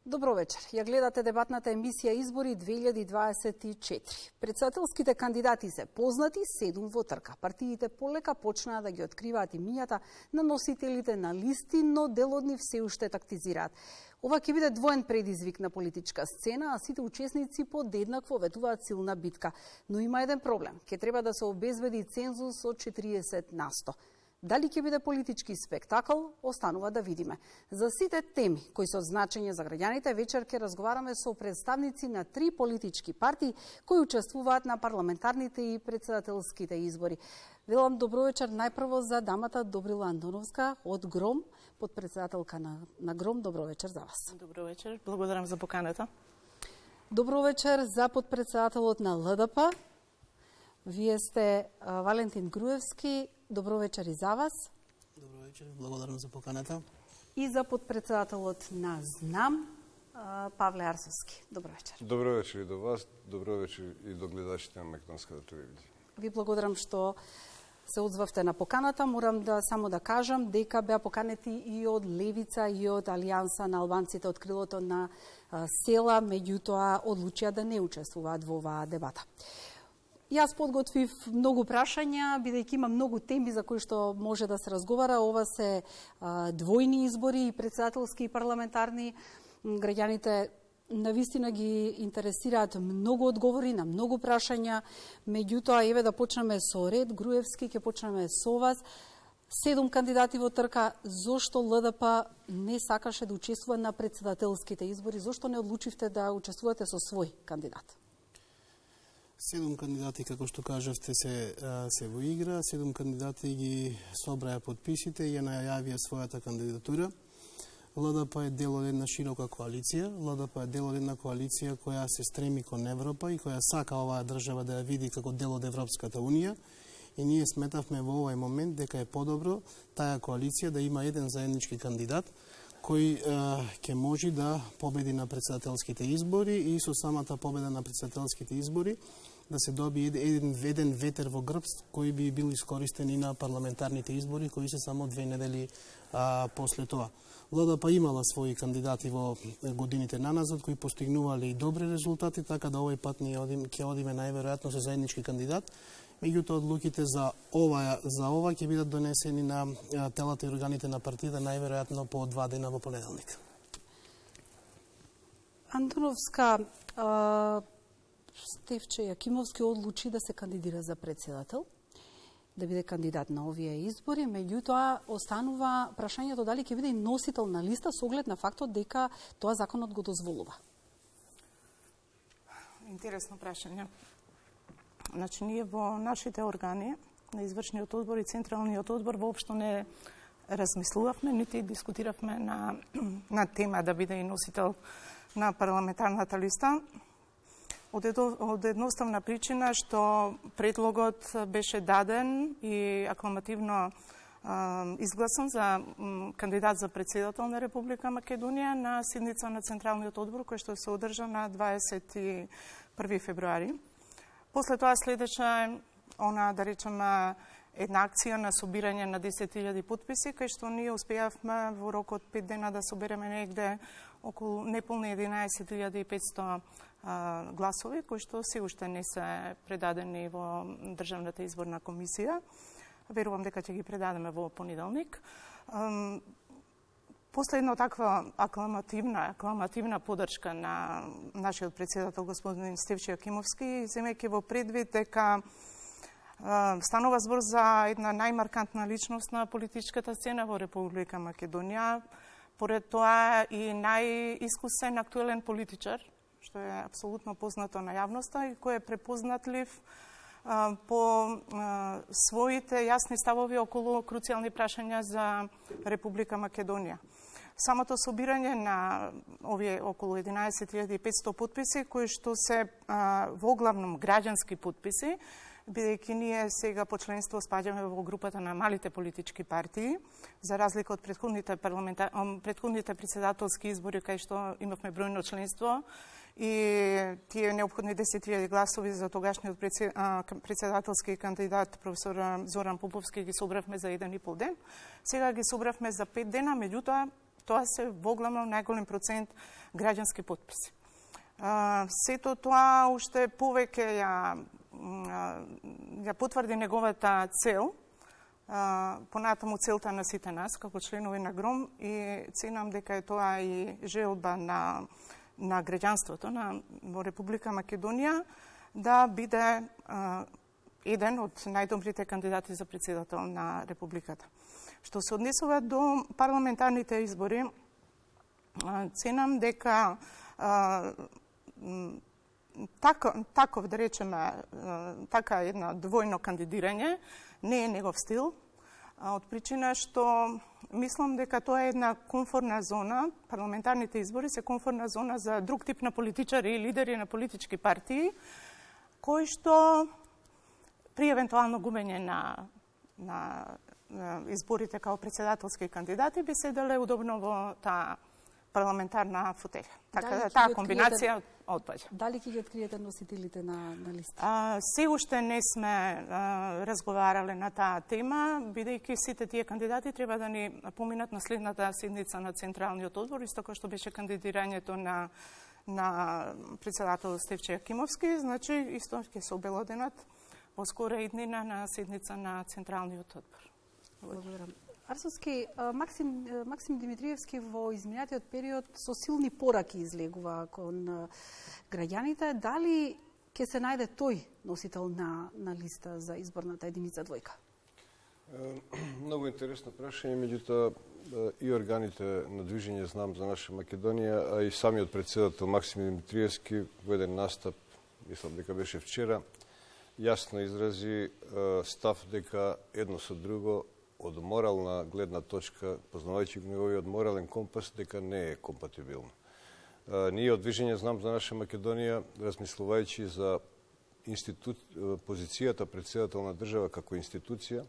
Добро вечер. Ја гледате дебатната емисија Избори 2024. Председателските кандидати се познати, 7 во трка. Партиите полека почнаа да ги откриваат имињата на носителите на листи, но дел од нив се уште тактизираат. Ова ќе биде двоен предизвик на политичка сцена, а сите учесници подеднакво ветуваат силна битка. Но има еден проблем. Ќе треба да се обезбеди цензус од 40%. Дали ќе биде политички спектакл, останува да видиме. За сите теми кои се од значење за граѓаните, вечер ќе разговараме со представници на 3 политички партии кои учествуваат на парламентарните и председателските избори. Велам добро вечер најпрво за дамата Добрила Андоновска од ГРОМ, подпредседателка на ГРОМ. Добро вечер за вас. Добро вечер, благодарам за поканата. Добро вечер за подпредседателот на ЛДП. Вие сте Валентин Груевски. Добро вечер и за вас. Добро вечер, благодарам за поканата. И за подпредседателот на ЗНАМ, Павле Арсовски. Добро вечер. Добро вечер и до вас, добро вечер и до гледачите на Македонската телевизија. Ви благодарам што се одзвавте на поканата. Морам само да кажам дека беа поканети и од Левица и од Алијанса на албанците од крилото на села, меѓутоа одлучија да не учествуваат во оваа дебата. Јас подготвив многу прашања, бидејќи има многу теми за кои што може да се разговара. Ова се двојни избори, и председателски и парламентарни. Граѓаните навистина ги интересираат многу одговори на многу прашања. Меѓутоа, еве да почнеме со ред. Груевски, ќе почнеме со вас. 7 кандидати во трка. Зошто ЛДП не сакаше да учествува на председателските избори? Зошто не одлучивте да учествувате со свој кандидат? 7 кандидати, како што кажавте, се во игра. 7 кандидати ги собраја подписите и ја најавија својата кандидатура. ЛДП е дел од една широка коалиција. ЛДП е дел од една коалиција која се стреми кон Европа и која сака оваа држава да ја види како дел од Европската унија. И ние сметавме во овој момент дека е подобро таа коалиција да има еден заеднички кандидат кој ќе може да победи на председателските избори и со самата победа на председателските избори да се доби еден ветер во грб кој би бил искористен и на парламентарните избори кои се само 2 недели после тоа. ЛДП имала своји кандидати во годините наназад кои постигнувале и добри резултати, така да овој пат ние ќе одиме најверојатно со заеднички кандидат. Меѓутоа, одлуките за ова ќе бидат донесени на телата и органите на партијата најверојатно по 2 дена во понеделник. Андоновска, Стефче Јакимовски одлучи да се кандидира за председател, да биде кандидат на овие избори, меѓутоа останува прашањето дали ќе биде носител на листа со оглед на фактот дека тоа законот го дозволува. Интересно прашање. Значи, ние во нашите органи, на извршниот одбор и Централниот одбор, воопшто не размислувавме, нити дискутиравме на тема да биде и носител на парламентарната листа. Од едноставна причина што предлогот беше даден и акламативно изгласан за кандидат за председател на Република Македонија на седница на Централниот одбор, кој што се одржа на 21 февруари. После тоа следеше да речеме, една акција на собирање на 10.000 подписи, кај што ние успеавме во рок од 5 дена да собереме негде околу неполни 11.500 гласови, кои што се уште не се предадени во Државната изборна комисија. Верувам дека ќе ги предадеме во понеделник. После една таква акламативна подршка на нашиот председател господин Стефче Јакимовски, земејќи во предвид дека станува збор за една најмаркантна личност на политичката сцена во Република Македонија, поред тоа и најискусен актуелен политичар, што е апсолутно познато на јавноста и кој е препознатлив по своите јасни ставови околу круцијални прашања за Република Македонија. Самото собирање на овие околу 11.500 подписи, кои што се воглавном граѓански подписи, бидејќи ние сега по членство спаѓаме во групата на малите политички партии, за разлика од претходните председателски избори, кај што имавме бројно членство и тие неопходни 10.000 гласови за тогашниот председателски кандидат професор Зоран Поповски ги собравме за 1,5 ден. Сега ги собравме за 5 дена, меѓутоа Тоа се воглавно најголем процент граѓански потписи. Сето тоа уште повеќе ја потврди неговата цел, понатаму целта на сите нас, како членови на ГРОМ, и ценам дека е тоа и желба на граѓанството во Република Македонија да биде еден од најдобрите кандидати за председател на Републиката. Што се однесува до парламентарните избори, ценам дека таков, да речеме, така една двојно кандидирање не е негов стил, од причина што мислам дека тоа е една комфортна зона, парламентарните избори се комфортна зона за друг тип на политичари и лидери на политички партии, кои што при евентуално губење на изборите као председателски кандидати би седеле удобно во таа парламентарна фотеља. Така да таа комбинација одпаѓа. Дали ќе ги откриете носителите на листи? Се уште не сме разговарале на таа тема, бидејќи сите тие кандидати треба да ни поминат на следната седница на Централниот одбор, исто како што беше кандидирањето на председател Стефче Јакимовски, значи исто ќе се обелоденат во скора иднина на седница на Централниот одбор. Благодарам. Арсовски, Максим Димитриевски во изминатиот период со силни пораки излегува кон граѓаните. Дали ќе се најде тој носител на листа за изборната единица двојка? Многу интересно прашање, меѓутоа и органите на движење Знам за наша Македонија, а и самиот председател Максим Димитриевски во еден настап, мислам дека беше вчера, јасно изрази став дека едно со друго од морална гледна точка, познавајќи неговиот морален компас, дека не е компатибилно. Ние од движење Знам за наша Македонија, размислувајќи за позицијата председател на држава како институција,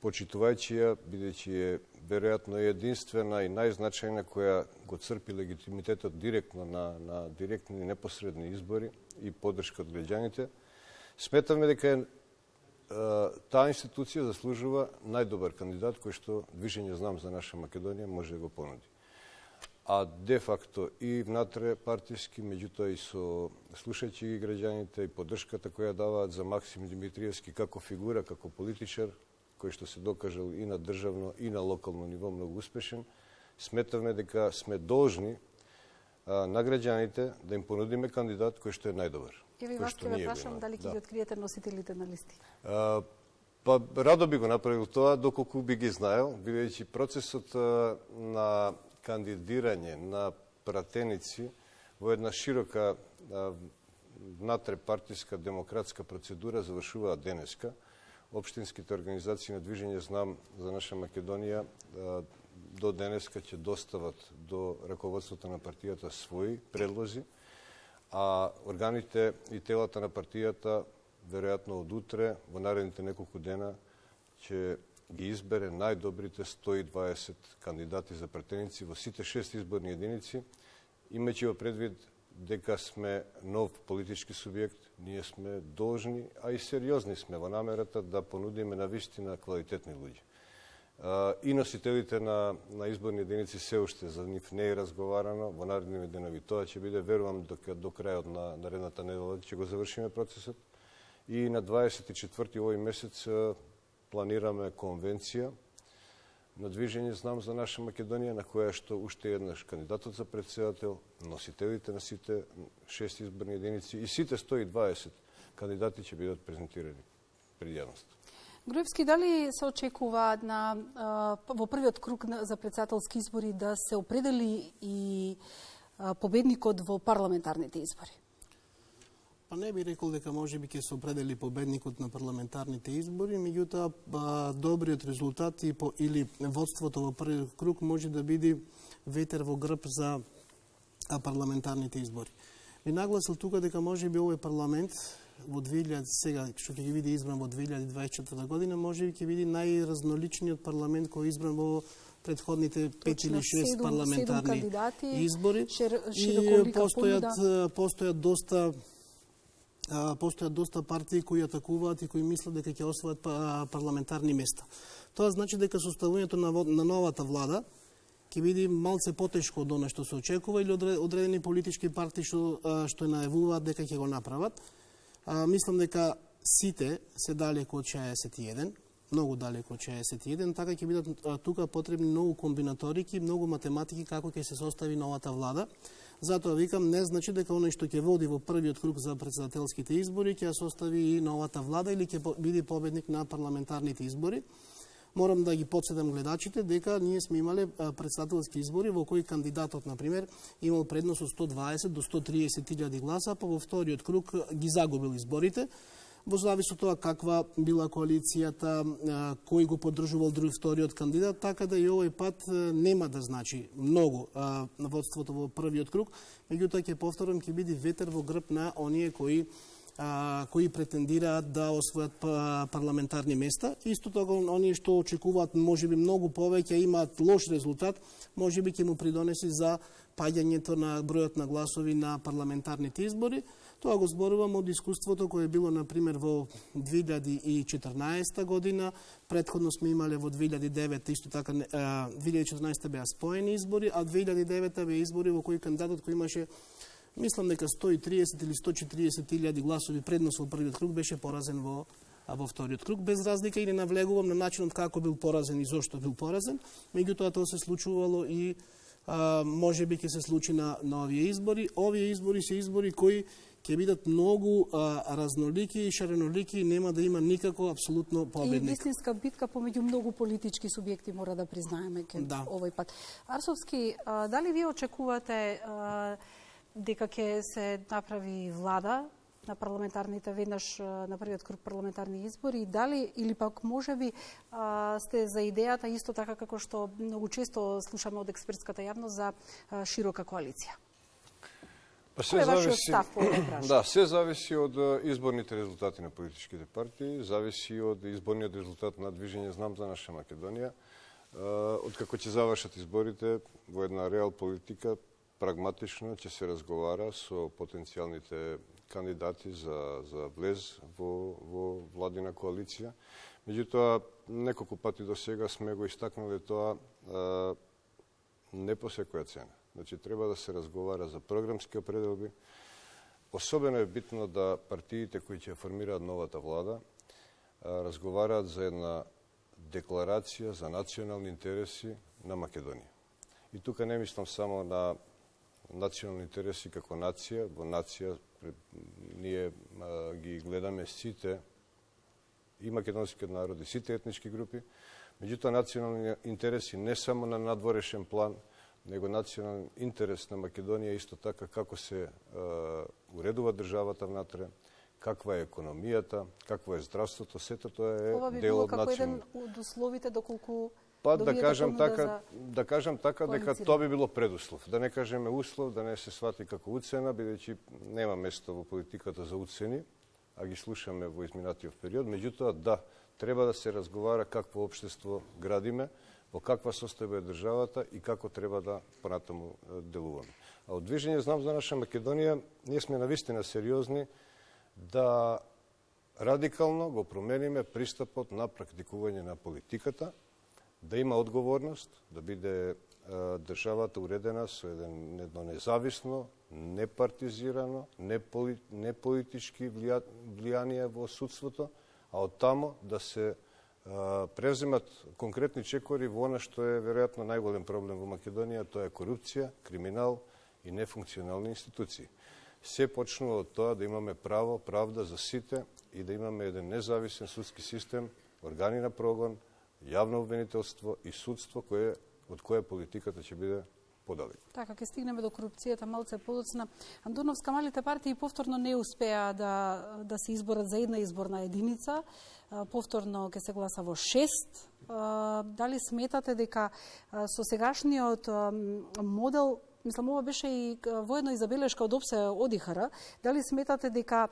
почитувајќи ја, бидејќи е веројатно единствена и најзначајна која го црпи легитимитетот директно на директни и непосредни избори и поддршка од граѓаните, сметаме дека таа институција заслужува најдобар кандидат кој што движење Знам за наша Македонија може да го понуди. А де факто и внатре партиски, меѓутоа и со слушајќи ги граѓаните и поддршката која даваат за Максим Димитриевски како фигура, како политичар, кој што се докажал и на државно и на локално ниво многу успешен, сметавме дека сме должни на граѓаните да им понудиме кандидат кој што е најдобар. Еве вас ќе ве прашам дали ќе ги откриете носителите на листи. Па радо би го направил тоа доколку би ги знаел, бидејќи процесот на кандидирање на пратеници во една широка внатрепартиска демократска процедура завршуваат денеска. Општинските организации на движење Знам за наша Македонија до денеска ќе достават до раководството на партијата своји предлози, а органите и телата на партијата веројатно од утре, во наредните неколку дена, ќе ги избере најдобрите 120 кандидати за пратеници во сите 6 изборни единици, имајќи во предвид дека сме нов политички субјект, ние сме должни, а и сериозни сме во намерата да понудиме на вистина квалитетни луѓе. И носителите на изборни единици се уште за нив не е разговарано во наредни денови. Тоа ќе биде, верувам, до крајот на наредната недела ќе го завршиме процесот. И на 24 овој месец планираме конвенција на движење Знам за наша Македонија, на која што уште еднаш кандидатот за председател, носителите на сите 6 изборни единици и сите 120 кандидати ќе бидат презентирани пред јавноста. Груевски, дали се очекува во првиот круг за председателски избори да се определи и победникот во парламентарните избори? Па не би рекол дека може би ќе се определи победникот на парламентарните избори, меѓутоа добриот резултат или водството во првиот круг може да биде ветер во грб за парламентарните избори. Би нагласил тука дека може би овој парламент во 2000 сега што ќе ги биде избран во 2024 година, може би ќе биде најразноличниот парламент кој е избран во предходните 5 или 6 парламентарни избори. И постојат доста партии кои атакуваат и кои мислат дека ќе освојат парламентарни места. Тоа значи дека составувањето на новата влада ќе биде малце потешко од она што се очекува или одредени политички партии што најавуваат дека ќе го направат. Мислам дека сите се далеку од 61, многу далеку од 61, така ќе бидат тука потребни многу комбинаторики, многу математики како ќе се состави новата влада. Затоа викам, не значи дека оној што ќе води во првиот круг за претседателските избори ќе состави и новата влада или ќе биде победник на парламентарните избори. Морам да ги подсетам гледачите дека ние сме имале претседателски избори во кои кандидатот, например, имал предност од 120 до 130 илјади гласа, па во вториот круг ги загубил изборите. Во завис од тоа каква била коалицијата, кој го поддржувал вториот кандидат, така да и овој пат нема да значи многу водството во првиот круг, меѓутоа ќе повторам, ќе биде ветер во грб на оние кои претендираат да освојат парламентарни места. Исто така, оние што очекуваат можеби многу повеќе, имаат лош резултат, можеби ќе му придонеси за паѓањето на бројот на гласови на парламентарните избори. Тоа го зборувам од искуството кое било, например, во 2014 година, предходно сме имале во 2009, исто така 2014 беа споени избори, а 2009 беа избори во кои кандидатот кој имаше, мислам дека 130 или 140 илјади гласови предност во првиот круг беше поразен во вториот круг, без разлика и не навлегувам на начинот како бил поразен и зошто бил поразен, меѓутоа тоа се случувало и може би ќе се случи на овие избори. Овие избори се избори кои ќе бидат многу разнолики и шаренолики и нема да има никако апсолутно победник. И вистинска битка помеѓу многу политички субјекти, мора да признаеме овој пат. Арсовски, дали вие очекувате дека ќе се направи влада на парламентарните, веднаш на првиот круг парламентарни избори, дали или пак можеби сте за идејата исто така како што многу често слушаме од експертската јавност за широка коалиција? Се зависи, се зависи од изборните резултати на политичките партии, зависи од изборниот резултат на Движење Знам за наша Македонија. Откако ќе завршат изборите во една реал политика, прагматично ќе се разговара со потенцијалните кандидати за влез во владина коалиција. Меѓутоа, неколку пати до сега сме го истакнале тоа не по секоја цена. Значи, треба да се разговара за програмски определби. Особено е битно да партиите кои ќе формираат новата влада разговараат за една декларација за национални интереси на Македонија. И тука не мислам само на национални интереси како нација. Во нација ние ги гледаме сите и македонскиот народ и сите етнички групи. Меѓутоа, национални интереси не само на надворешен план, него национален интерес на Македонија исто така како се уредува државата внатре, каква е економијата, какво е здравството, сето тоа е дел од национален. Ова би било како еден од условите доколку да кажам така дека тоа би било предуслов. Да не кажеме услов, да не се свати како уцена, бидејќи нема место во политиката за уцени, а ги слушаме во изминатиот период. Меѓутоа, да, треба да се разговара какво општество градиме, во каква состојба е државата и како треба да понатаму делуваме. А од Движење Знам за наша Македонија, ние сме навистина сериозни да радикално го промениме пристапот на практикување на политиката, да има одговорност, да биде државата уредена со едно независно, непартизирано, неполитички влијание во судството, а од тамо да се превземат конкретни чекори во она што е веројатно најголем проблем во Македонија, тоа е корупција, криминал и нефункционални институции. Се почнува од тоа да имаме право, правда за сите и да имаме еден независен судски систем, органи на прогон, јавно обвинителство и судство од кое политиката ќе биде подалеку. Така, ќе стигнеме до корупцијата малце подоцна. Андоновска, малите партии повторно не успеа да се изборат за една изборна единица. Повторно ќе се гласа во 6. Дали сметате дека со сегашниот модел, мислам, ова беше и воедно и забелешка од ОПСЕ ОДИХР, дали сметате дека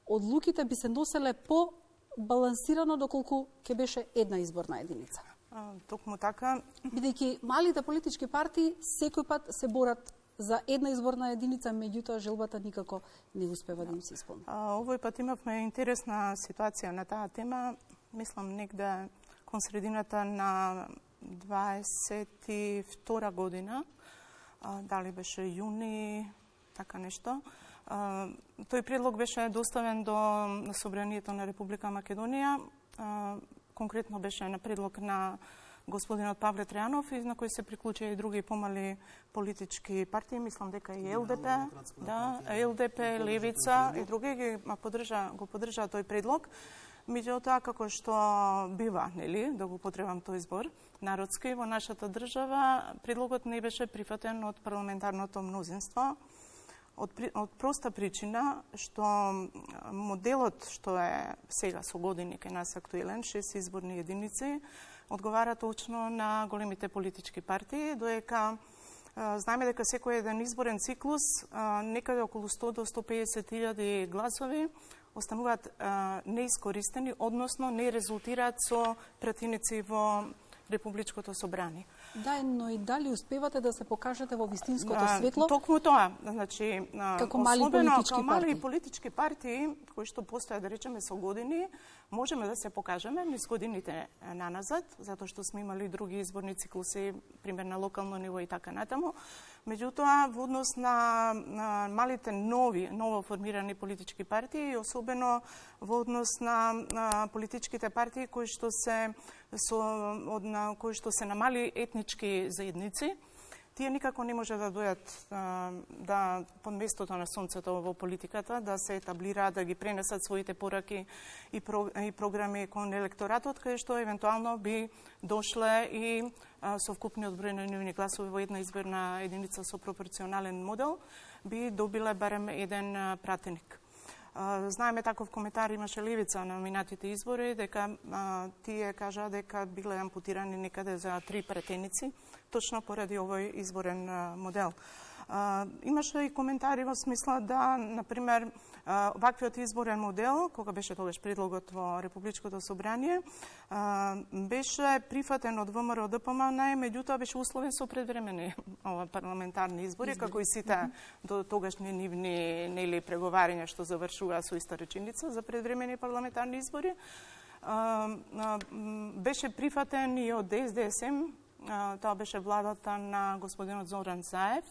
одлуките би се носеле по балансирано доколку ќе беше една изборна единица? Токму така. Бидејќи малите политички партии секој пат се борат за една изборна единица, меѓутоа желбата никако не успева да им се исполни. Овој пат имавме интересна ситуација на таа тема. Мислам, негде кон средината на 2022 година, дали беше јуни, така нешто. Тој предлог беше доставен до Собранието на Република Македонија. Конкретно беше на предлог на господинот Павле Тројанов и на кој се приклучија и други помали политички партии, мислам дека и ЛДП, ЛДП, Левица и други го поддржаа тој предлог. Меѓутоа, како што бива, нели, да го потребам тој збор, народски во нашата држава, предлогот не беше прифатен од парламентарното мнозинство, од проста причина што моделот што е сега со години кај нас актуелен, 6 изборни единици, одговара точно на големите политички партии, доека знаеме дека секој еден изборен циклус, некаде околу 100 до 150.000 гласови остануваат неискористени, односно не резултираат со пратеници во Републичкото собрание. Да, но и дали успевате да се покажете во вистинското светло? Токму тоа, значи, како мали политички партии, кои што постојат, да речеме, со години, можеме да се покажеме низ годините наназад, затоа што сме имали други изборни циклуси, пример на локално ниво и така натаму. Меѓутоа, во однос на малите ново формирани политички партии и особено во однос на политичките партии кои што се на мали етнички заедници, тие никако не може да дојат под местото на сонцето во политиката, да се етаблираат, да ги пренесат своите пораки и програми кон електоратот, каде што евентуално би дошле и совкупниот број на нивни гласови во една изборна единица со пропорционален модел, би добиле барем еден пратеник. Знаеме, таков коментар имаше Левица на минатите избори, дека тие кажа дека биле ампутирани некаде за 3 пратеници, точно поради овој изборен модел. Имаше и коментари во смисла да, например, ваквиот изборен модел, кога беше тогаш предлогот во Републичкото собрание, беше прифатен од ВМРО ДПМН, меѓутоа беше условен со предвремени парламентарни избори, како и сите до тогашни нивни нели преговарања што завршуваа со иста реченица за предвремени парламентарни избори. Беше прифатен и од СДСМ, тоа беше владата на господинот Зоран Заев.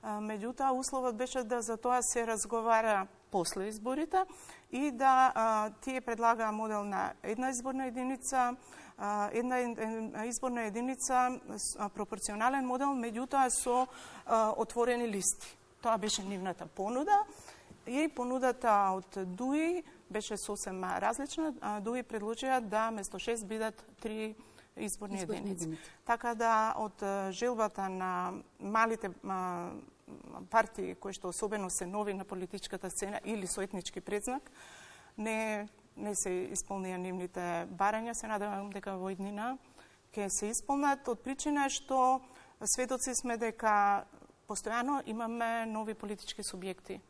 Меѓутоа, условот беше да за тоа се разговара после изборите и да тие предлагаа модел на една изборна единица, пропорционален модел, меѓутоа со отворени листи. Тоа беше нивната понуда и понудата од ДУИ беше сосем различна. ДУИ предложија да место 6 бидат 3 изборни единици. Така да од желбата на малите партии кои што особено се нови на политичката сцена или со етнички предзнак, не се исполнија нивните барања. Се надевам дека во иднина ќе се исполнат од причина што сведоци сме дека постојано имаме нови политички субјекти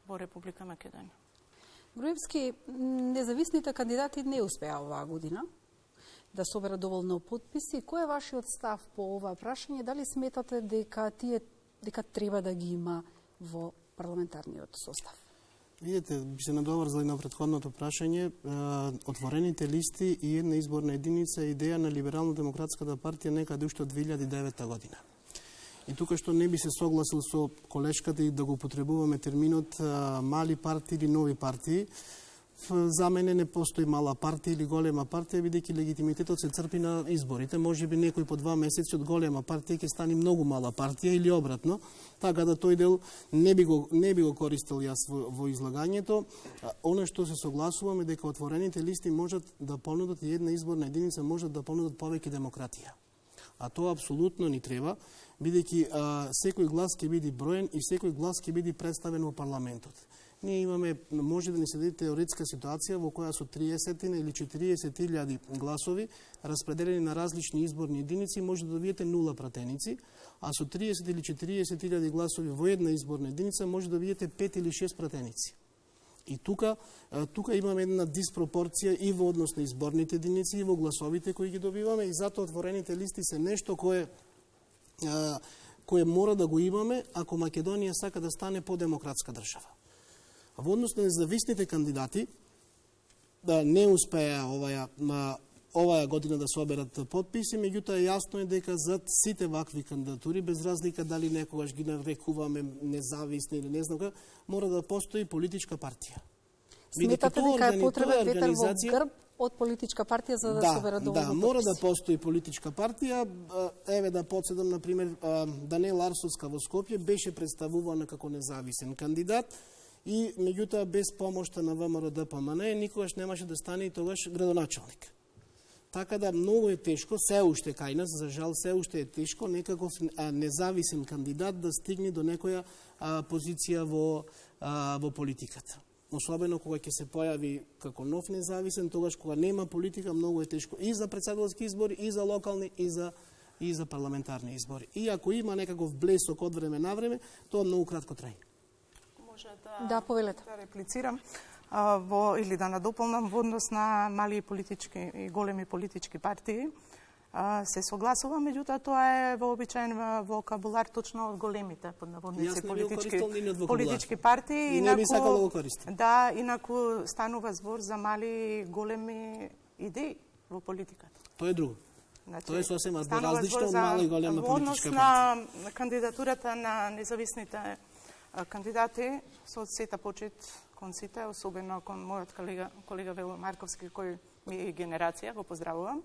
во Република Македонија. Груевски, независните кандидати не успеа оваа година да соберат доволно потписи. Кој е вашиот став по ова прашање? Дали сметате дека треба да ги има во парламентарниот состав? Видете, би се надоврзали на претходното прашање, отворените листи и една изборна единица е идеја на Либерално-демократската партија некаде уште од 2009 година. И тука што не би се согласил со колешката и да го потребуваме терминот мали партии или нови партии, за мене не постои мала партија или голема партија, бидејќи легитимитетот се црпи на изборите. Може би некој по 2 месеци од голема партија ќе стане многу мала партија или обратно. Така да тој дел не би го користил јас во излагањето. Она што се согласуваме дека отворените листи можат да понудат и една изборна единица можат да понудат повеќе демократија. А тоа апсолутно ни треба, бидејќи секој глас ќе биде броен и секој глас ќе биде представен во парламентот. Ние имаме, може да ни се даде теоретска ситуација во која со 30 или 40.000 гласови распределени на различни изборни единици може да добиете 0 пратеници, а со 30 или 40.000 гласови во една изборна единица може да добиете 5 или 6 пратеници. И тука имаме една диспропорција и во однос на изборните единици и во гласовите кои ги добиваме и затоа отворените листи се нешто кое мора да го имаме ако Македонија сака да стане по-демократска држава. Во однос на независните кандидати, да не успеа оваа година да соберат потписи, меѓутоа јасно е дека зад сите вакви кандидатури, без разлика дали некогаш ги нарекуваме независни или не знам како, мора да постои политичка партија. Сметате дека е потребен ветер во грб од политичка партија за да соберат доволно потписи? Да, мора да постои политичка партија. Еве да подседам, например, Даниела Арсовска во Скопје беше представувана како независен кандидат и меѓутоа без помошта на ВМРО ДПМН никогаш немаше да стане и тогаш градоначалник. Така да многу е тешко, се уште кај нас, за жал се уште е тешко некаков независен кандидат да стигне до некоја позиција во политиката. Особено кога ќе се појави како нов независен, тогаш кога нема политика, многу е тешко и за претседателски избори, и за локални, и за парламентарни избори. И ако има некаков блесок од време на време, тоа многу кратко трај. Може да повелете. Да реплицирам или да надополнам во однос на мали политички и големи политички партии. Се согласувам, меѓутоа тоа е вообичаен вокабулар точно од големите под наводници политички партии. И не би сакал да го користам. Да, инаку станува збор за мали големи идеи во политиката. Тоа е друго. Значи, тоа е сосема различно од мала и голема политичка партија. Во однос на кандидатурата на независните кандидати, со сета почит кон сите, особено кон мојот колега Вело Марковски, кој ми е генерација, го поздравувам.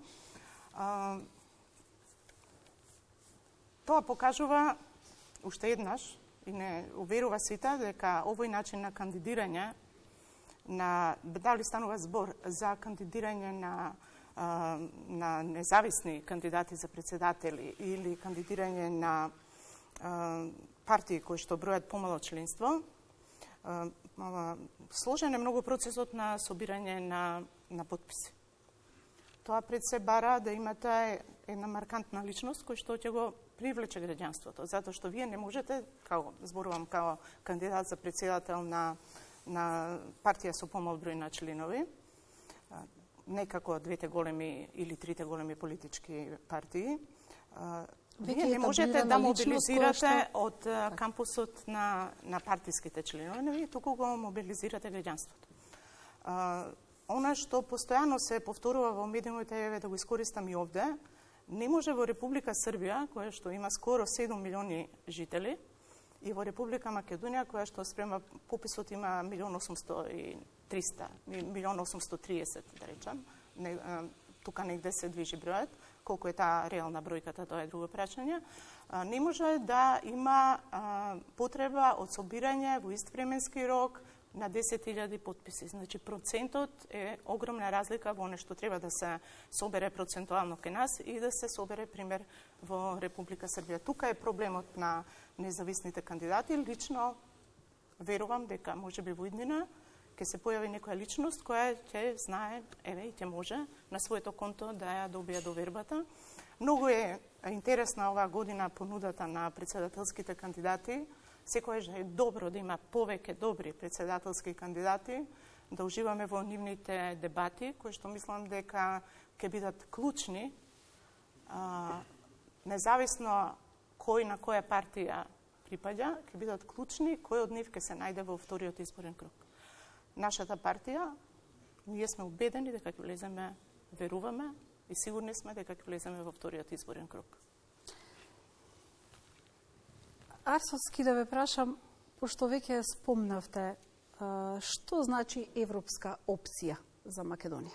Тоа покажува уште еднаш и не уверува сите дека овој начин на кандидирање дали станува збор за кандидирање на независни кандидати за председатели или кандидирање на партии кои што бројат помало членство, сложен е многу процесот на собирање на потписи. Тоа пред се бара да имате една маркантна личност кој што ќе го привлече граѓанството, затоа што вие не можете, зборувам као кандидат за председател на партија со помал број на членови, не како двете големи или трите големи политички партии, вие не можете да мобилизирате од кампусот на партиските членови, вие туку го мобилизирате граѓанството. Она што постојано се повторува во медиумите, еве да го искористам и овде, не може во Република Србија, која што има скоро 7 милиони жители, и во Република Македонија, која што спрема пописот има 1.830.000, да речам, тука негде се движи бројот, колку е таа реална бројката, тоа е друго прашање, не може да има потреба од собирање во ист временски рок на 10.000 потписи. Значи, процентот е огромна разлика во нешто треба да се собере процентуално кај нас и да се собере, пример, во Република Србија. Тука е проблемот на независните кандидати. Лично верувам дека можеби во иднина ќе се појави некоја личност која ќе знае, еве, и ќе може на своето конто да ја добија довербата. Многу е интересна оваа година понудата на председателските кандидати. Секојаш е добро да има повеќе добри председателски кандидати, да уживаме во нивните дебати, кои што мислам дека ќе бидат клучни, независно кој на која партија припаѓа, ќе бидат клучни, кој од нив ќе се најде во вториот изборен круг. Нашата партија, ние сме убедени дека ќе влеземе, веруваме и сигурни сме дека ќе влеземе во вториот изборен круг. Арсовски, да ве прашам, пошто веќе спомнавте, што значи европска опција за Македонија?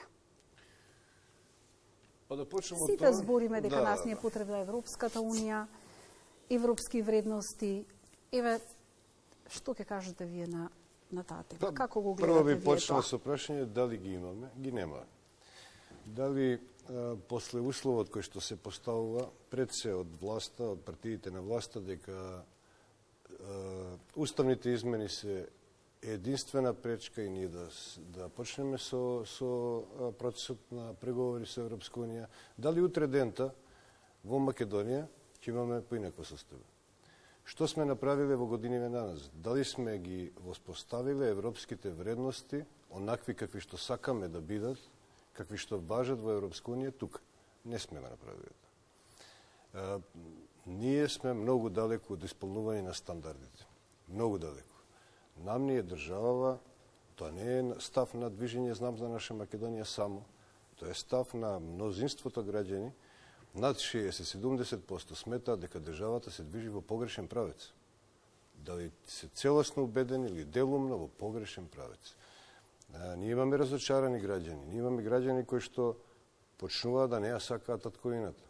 Сите збориме дека нас не е потребна Европската унија, европски вредности. Еве, што ќе кажете вие на таа тема? Како го гледате вие тоа? Прво би почнал со прашање дали ги имаме, ги нема. Дали после условот кој што се поставува пред се од власта, од партиите на власта, дека уставните измени се единствена пречка и ние да почнеме со процесот на преговори со Европска унија, дали утре дента во Македонија ќе имаме поинакво состојба? Што сме направиле во годиниве назад? Дали сме ги воспоставиле европските вредности, онакви какви што сакаме да бидат, какви што важат во Европска унија, тука? Не сме го направиле. Ние сме многу далеку од исполнување на стандардите. Многу далеку. Нам ни е државава, тоа не е став на движење знам за наша Македонија само, тоа е став на мнозинството граѓани, над 60-70% сметаат дека државата се движи во погрешен правец. Дали се целосно убедени или делумно во погрешен правец. Ние имаме разочарани граѓани. Ние имаме граѓани кои што почнуваат да не ја сакаат татковината.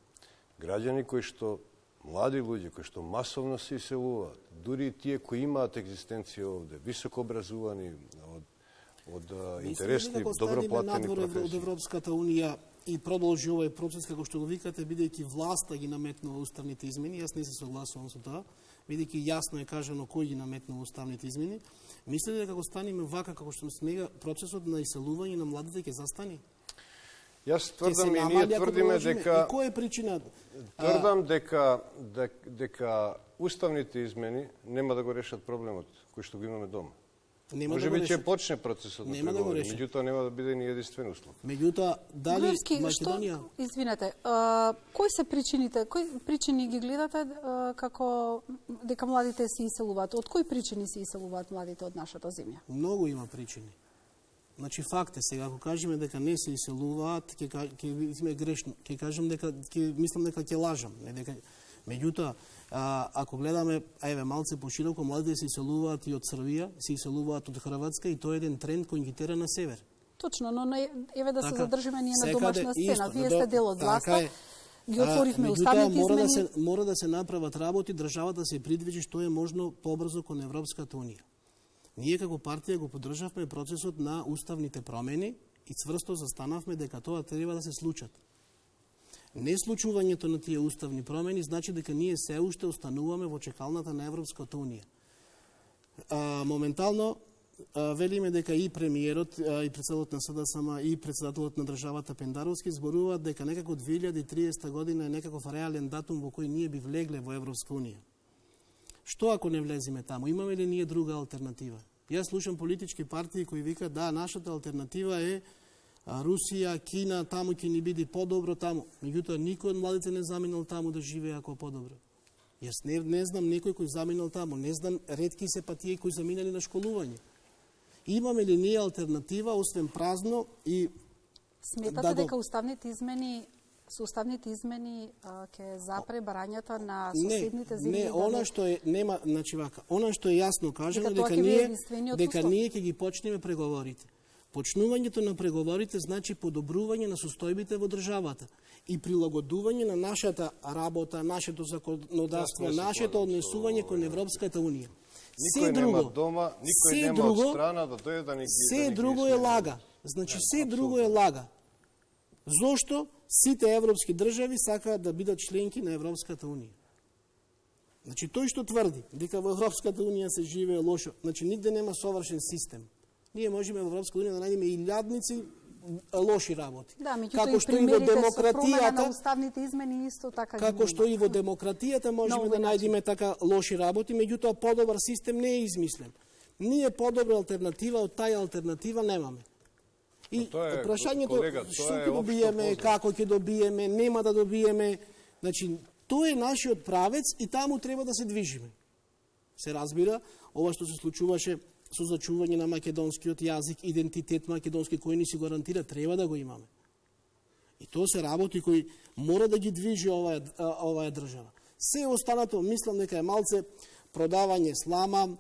Граѓани кои што, млади луѓе, кои што масовно се иселуваат, дури и тие кои имаат екзистенција овде, високо образувани, од интересни, добро платени професии. Од Европската унија и продолжи овој процес, како што го викате, бидејќи власта ги наметнува уставните измени, јас не се согласувам со тоа, бидејќи јасно е кажано кој ги наметнува уставните измени, мислите дека како станеме вака, како што сме, процесот на иселување на младите ќе застане? Јас тврдам и ние тврдиме дека... И која е причината? Тврдам дека уставните измени нема да го решат проблемот кој што го имаме дома. Може би ќе почне процесот на преговори, меѓутоа нема да биде ни единствен услов. Меѓутоа, дали Македонија... Извинете, кои се причините, кои причини ги гледате како дека младите се иселуваат? Од кои причини се иселуваат младите од нашата земја? Многу има причини. Значи, факт е сега, ако кажеме дека не се иселуваат, ќе сме грешни. Ќе кажем дека, мислам дека ќе лажам. Не дека... Меѓутоа, ако гледаме, малце пошироко, младите се иселуваат и од Србија, се иселуваат од Хрватска и тоа е еден тренд кој ги тера на север. Точно, но еве да се задржиме ние на домашна сцена. Вие сте дел од власта, ги отворивме уставните измени. Мора да се направат работи, државата се придвижи што е можно побрзо кон Европската унија. Ние како партија го поддржавме процесот на уставните промени и цврсто застанавме дека тоа треба да се случат. Не случувањето на тие уставни промени значи дека ние се уште остануваме во чекалната на Европската унија. Моментално велиме дека и премиерот, и председателот на СДСМ, и председателот на државата Пендаровски зборуваат дека некако 2030 година е некаков реален датум во кој ние би влегле во Европска унија. Што ако не влеземе таму? Имаме ли ние друга алтернатива? Јас слушам политички партии кои викаат да, нашата алтернатива е Русија, Кина, таму ќе ни биде подобро таму. Меѓутоа, никој од младите не заминал таму да живее ако подобро. Јас не знам некој кој заминал таму, не знам, ретки се па тие кои заминали на школување. Имаме ли ние алтернатива, освен празно и... Сметате дека уставните измени ќе запре барањата на соседните земји? Не, она што е нема, значи вака, она што е јасно кажано дека ние ќе ги почнеме преговорите. Почнувањето на преговорите значи подобрување на состојбите во државата и прилагодување на нашата работа, нашето законодавство, нашето однесување кон Европската унија. Никој нема дома, никој нема од страна да дојде да ни ги... Се друго е лага. Значи, се друго е лага. Зошто сите европски држави сакаат да бидат членки на Европската унија? Значи, тој што тврди дека во Европската унија се живее лошо, значи, нигде нема совршен систем. Ние можеме во Европска унија да најдеме илјадници лоши работи. Да, меѓутоа и примерите со промена на уставните измени исто така ги како што и во демократијата можеме да најдеме така лоши работи, меѓутоа подобар систем не е измислен. Ние подобра алтернатива од таја алтернатива немаме. И прашањето што ќе добиеме, како ќе добиеме, нема да добиеме, значи тоа е нашиот правец и таму треба да се движиме. Се разбира, ова што се случуваше со зачување на македонскиот јазик, идентитет македонски кој ни си гарантира, треба да го имаме. И тоа се работи кои мора да ги движи оваа држава. Се останато, мислам дека е малце продавање слама,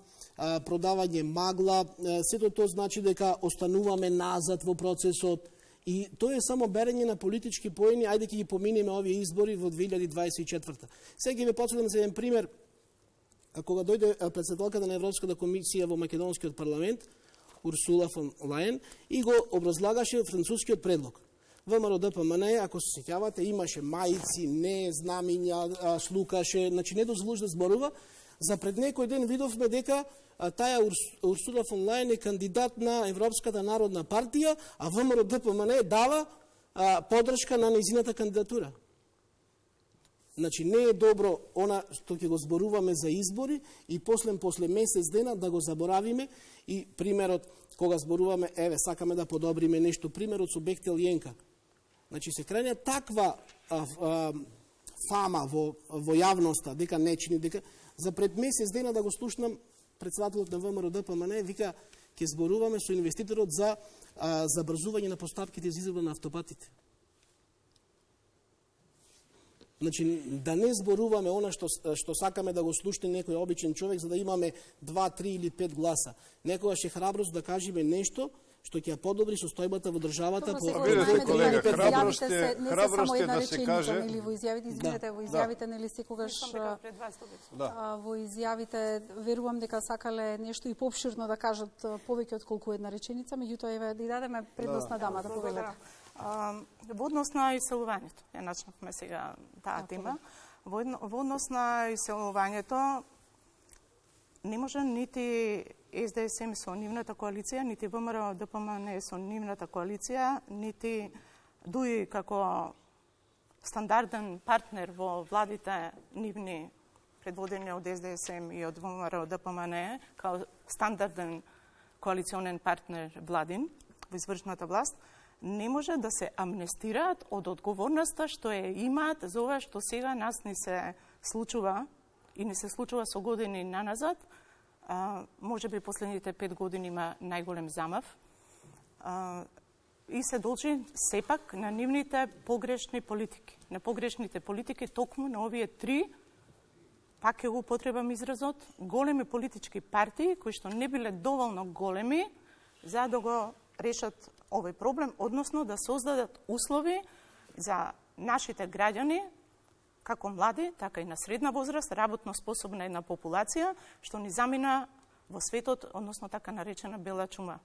продавање магла, сето тоа значи дека остануваме назад во процесот и тоа е само берење на политички поени, ајде ќе ги поминеме овие избори во 2024. Сега ќе ве потсетам за еден пример. Кога дојде председателката на Европската комисија во македонскиот парламент, Урсула фон Лајен, и го образлагаше францускиот предлог. ВМРО ДПМН, ако се сеќавате, имаше мајци, не, знамиња, слукаше, значи не дозволуваш да зборува. За пред некој ден видовме дека таа Урсула фон Лајен е кандидат на Европската народна партија, а ВМРО ДПМН дава поддршка на нејзината кандидатура. Значи, не е добро она што ќе го зборуваме за избори и после месец дена да го заборавиме и примерот кога зборуваме, сакаме да подобриме нешто, примерот со Бехтел Јенка. Значи, се крајна таква фама во јавноста, дека не чини, дека за пред месец дена да го слушнам председателот на ВМРО ДПМН, вика, ќе зборуваме со инвеститорот за забрзување на постапките за изградба на автопатите. Значи, да не зборуваме она што сакаме да го слушне некој обичен човек, за да имаме 2, 3 или 5 гласа. Некогаш е храброст да кажеме нешто што ќе подобри состојбата во државата по видите, колега, храброст е да се каже или во изјавите, извинете, во изјавите нели секогаш во изјавите верувам дека сакале нешто и поопширно да кажат повеќе од колку една реченица, меѓутоа еве да дадеме предност на дамата, повелете. Во однос на иселувањето, ја начнавме сега таа тема. Во однос на иселувањето не може нити СДСМ со нивната коалиција, нити ВМРО ДПМН со нивната коалиција, нити ДУИ како стандарден партнер во владите нивни предводени од СДСМ и од ВМРО ДПМН како стандарден коалиционен партнер владин во извршната власт, не може да се амнестираат од одговорноста што ја имаат за ова што сега нас ни се случува и ни се случува со години наназад. Може би последните 5 години има најголем замав. И се должи сепак на нивните погрешни политики. На погрешните политики токму на овие 3, пак ќе го употребам изразот, големи политички партии кои што не биле доволно големи за да го решат овој проблем, односно да создадат услови за нашите граѓани, како млади, така и на средна возраст, работно способна една популација, што ни замина во светот, односно така наречена бела чума.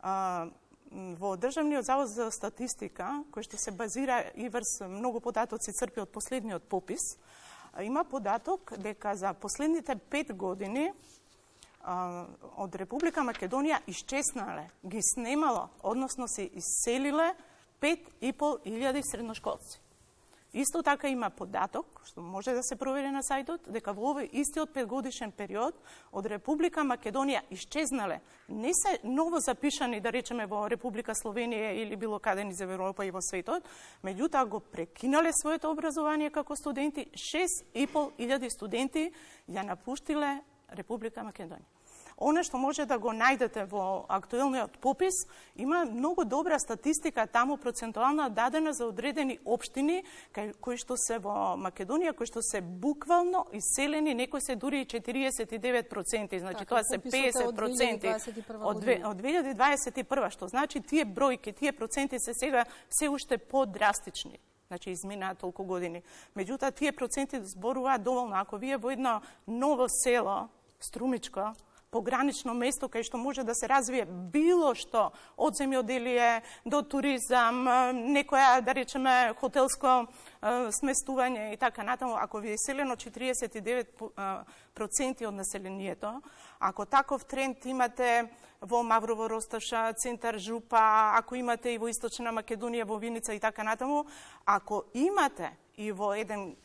Во Државниот завод за статистика, кој што се базира и врз многу податоци црпи од последниот попис, има податок дека за последните 5 години од Република Македонија исчезнале, ги снемало, односно се иселиле 5.500 средношколци. Исто така има податок, што може да се провери на сајтот, дека во овој истиот 5-годишен период од Република Македонија исчезнале, не се ново запишани, да речеме, во Република Словенија или било каде низ Европа и во светот, меѓутоа го прекинале своето образование како студенти, 6.500 студенти ја напуштиле Република Македонија. Оно што може да го најдете во актуелниот попис, има многу добра статистика таму процентуална дадена за одредени општини кои што се во Македонија, кои што се буквално иселени, некои се дури и 49%, значи тоа се 50% од 2021, што значи тие бројки, тие проценти се сега се уште подрастични. Значи, изминаа толку години. Меѓутоа, тие проценти зборуваат доволно. Ако вие во едно ново село, Струмичко, погранично место кај што може да се развие било што, од земјоделие до туризам, некоја, да речеме, хотелско сместување и така натаму, ако ви е иселено 49% од населението, ако таков тренд имате во Маврово, Росташа, Центар Жупа, ако имате и во Источна Македонија, во Виница и така натаму, ако имате и во еден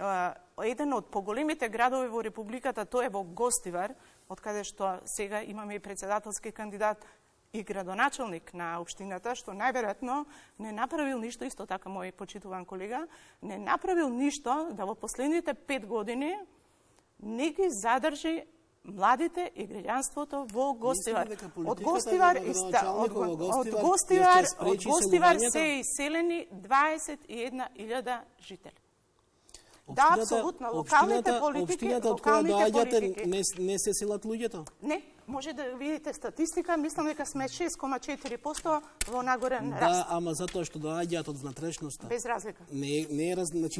од поголемите градови во Републиката, тоа е во Гостивар, од каде што сега имаме и председателски кандидат и градоначелник на општината, што најверојатно не направил ништо, исто така мој почитуван колега, не направил ништо да во последните 5 години не ги задржи младите и граѓанството во Гостивар. Од Гостивар се иселени 21.000 жители. Да, апсолутно. Локалните политики... Општината од која доаѓате не се селат луѓето? Не, може да видите статистика, мислам дека сме 6,4% во нагорен раст. Да, ама затоа што доаѓаат од внатрешноста. Без разлика. Не е значи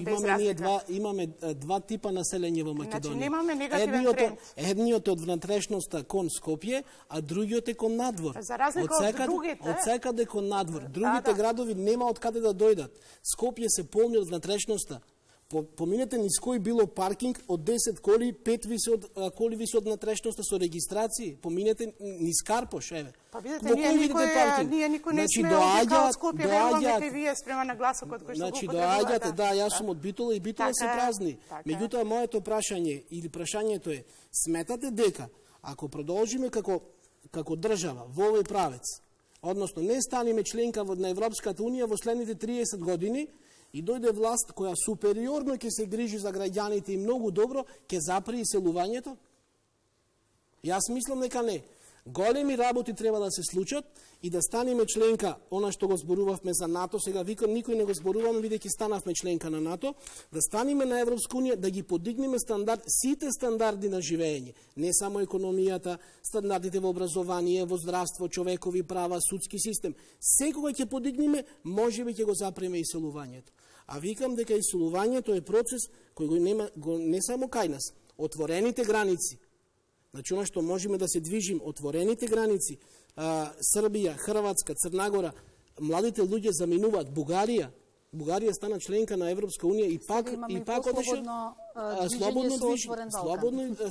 имаме два типа население во Македонија. Значи немаме негативен тренд. Едниот е од внатрешноста кон Скопје, а другиот е кон надвор. За разлика од другите. Од секаде кон надвор. Другите градови нема од каде да дојдат. Скопје се полни од внатрешноста. Поминете низ кој било паркинг од 10 коли, 5 коли ви се од натрешноста со регистрации. Поминете низ Карпош, еве. Па видите, ние никој не сме овде од Скопје, верувам дека вие спрема на гласокот кој што го употребувате. Доаѓате, да, јас сум од Битола и Битола се празни. Меѓутоа, моето прашање или прашањето е, сметате дека ако продолжиме како држава во овој правец, односно не станеме членка на Европската унија во следните 30 години, и дојде власт која супериорно ќе се грижи за граѓаните и многу добро ќе запре иселувањето? Јас мислам дека не. Големи работи треба да се случат и да станеме членка, она што го зборувавме за НАТО, сега викам никој не го зборуваме, бидејќи станавме членка на НАТО, да станеме на Европска унија, да ги подигнеме сите стандарди на живење, не само економијата, стандардите во образование, во здравство, човекови права, судски систем. Секога ќе подигнеме, можеби ќе го запреме исолувањето. А викам дека исолувањето е процес кој го нема не само кај нас, отворените граници. Значи, оно што можеме да се движим, отворените граници, Србија, Хрватска, Црнагора, младите луѓе заминуваат. Бугарија стана членка на Европска унија и пак одеше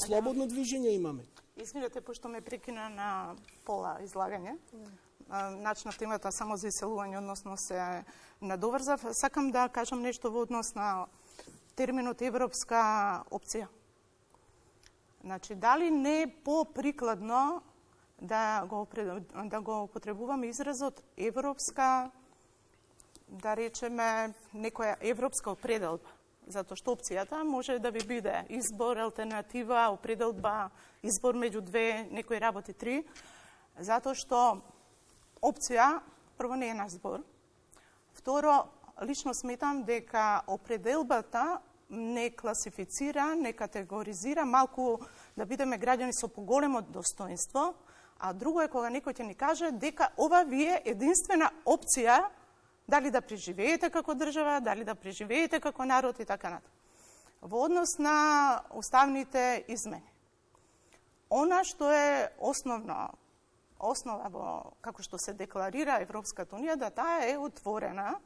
слободно движење имаме. Извинете, пошто ме прекина на пола излагање. Начнав темата само за иселување, односно се надоврзав. Сакам да кажам нешто во однос на терминот европска опција. Значи, дали не е по-прикладно да го употребуваме изразот европска, да речеме, некоја европска определба? Затоа што опцијата може да ви биде избор, алтернатива, определба, избор меѓу две, некои работи три. Затоа што опција, прво, не е наш збор. Второ, лично сметам дека определбата не класифицира, не категоризира, малку да бидеме граѓани со поголемо достоинство, а друго е кога некој ќе ни каже дека ова ви е единствена опција дали да преживеете како држава, дали да преживеете како народ и така натаму. Во однос на уставните измени, она што е основа во како што се декларира Европската унија, да таа е отворена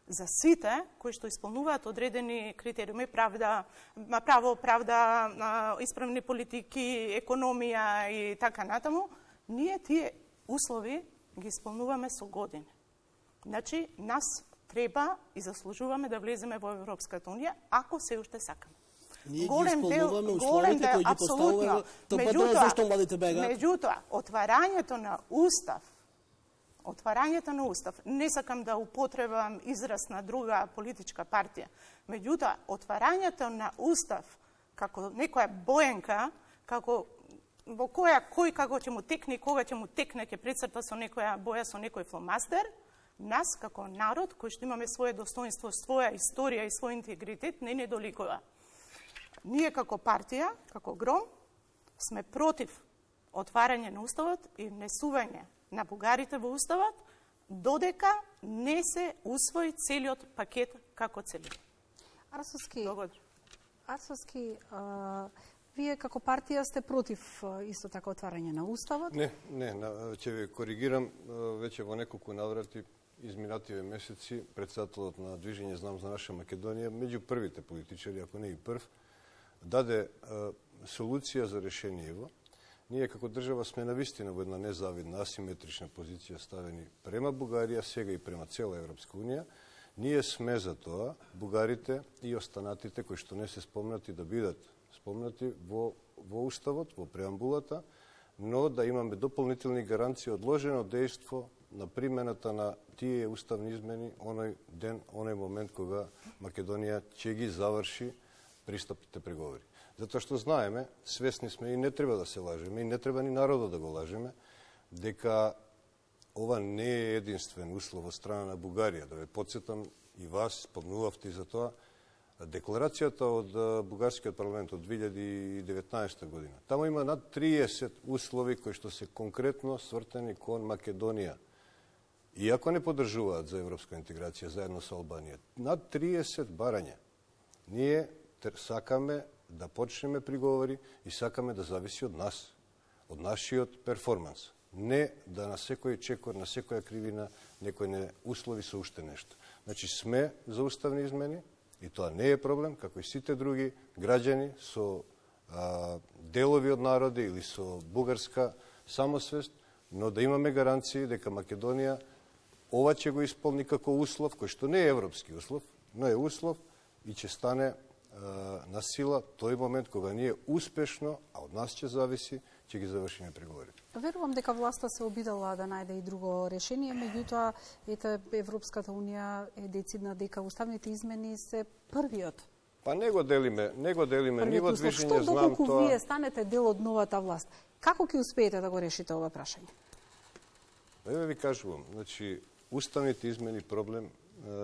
за сите кои што исполнуваат одредени критериуми, право, правда, исправни политики, економија и така натаму, ние тие услови ги исполнуваме со години. Значи, нас треба и заслужуваме да влеземе во Европската унија, ако се уште сакаме. Ние ги исполнуваме условите кои ги поставуваме, зашто младите бегаат? Меѓутоа, отварањето на устав, не сакам да употребам израз на друга политичка партија, меѓутоа, отварањето на устав како некоја боенка, како во кој како ќе му текне и кога ќе му текне, ќе прецрта со некоја боја, со некој фломастер, нас како народ, кој што имаме свое достоинство, своја историја и свој интегритет, не ни доликува. Ние како партија, како ГРОМ, сме против отварање на уставот и внесување на бугарите во уставот, додека не се усвои целиот пакет како целина. Арсовски, вие како партија сте против исто така отварање на уставот? Не, ќе ве коригирам, веќе во неколку наврати изминативе месеци претседателот на Движење Знам за наша Македонија, меѓу првите политичари, ако не и прв, даде солуција за решението. Ние како држава сме навистина во една незавидна, асиметрична позиција ставени према Бугарија, сега и према цела Европска унија. Ние сме за тоа бугарите и останатите кои што не се спомнати да бидат спомнати во уставот, во преамбулата, но да имаме дополнителни гаранции одложено дејство на примената на тие уставни измени оној ден, оној момент кога Македонија ќе ги заврши пристапните преговори. Затоа што знаеме, свесни сме и не треба да се лажеме, и не треба ни народот да го лажеме, дека ова не е единствен услов од страна на Бугарија. Да ве подсетам и вас, спомнувавте и за тоа, декларацијата од Бугарскиот парламент од 2019 година. Таму има над 30 услови кои што се конкретно свртени кон Македонија. Иако не поддржуваат за европска интеграција заедно со Албанија. Над 30 барања. Ние сакаме да почнеме приговори и сакаме да зависи од нас, од нашиот перформанс. Не да на секој чекор, на секоја кривина, некој не услови со уште нешто. Значи сме за уставни измени и тоа не е проблем, како и сите други граѓани со делови од народи или со бугарска самосвест, но да имаме гаранции дека Македонија ова ќе го исполни како услов, кој што не е европски услов, но е услов и ќе стане на сила тој момент кога ние успешно, а од нас ќе зависи, ќе ги завршиме преговорите. Верувам дека власта се обидела да најде и друго решение, меѓутоа Европската унија е децидна дека уставните измени се првиот Па не го делиме ни во движење, Што знам доколку тоа. вие станете дел од новата власт, како ќе успеете да го решите ова прашање? Еве ви кажувам, значи уставните измени проблем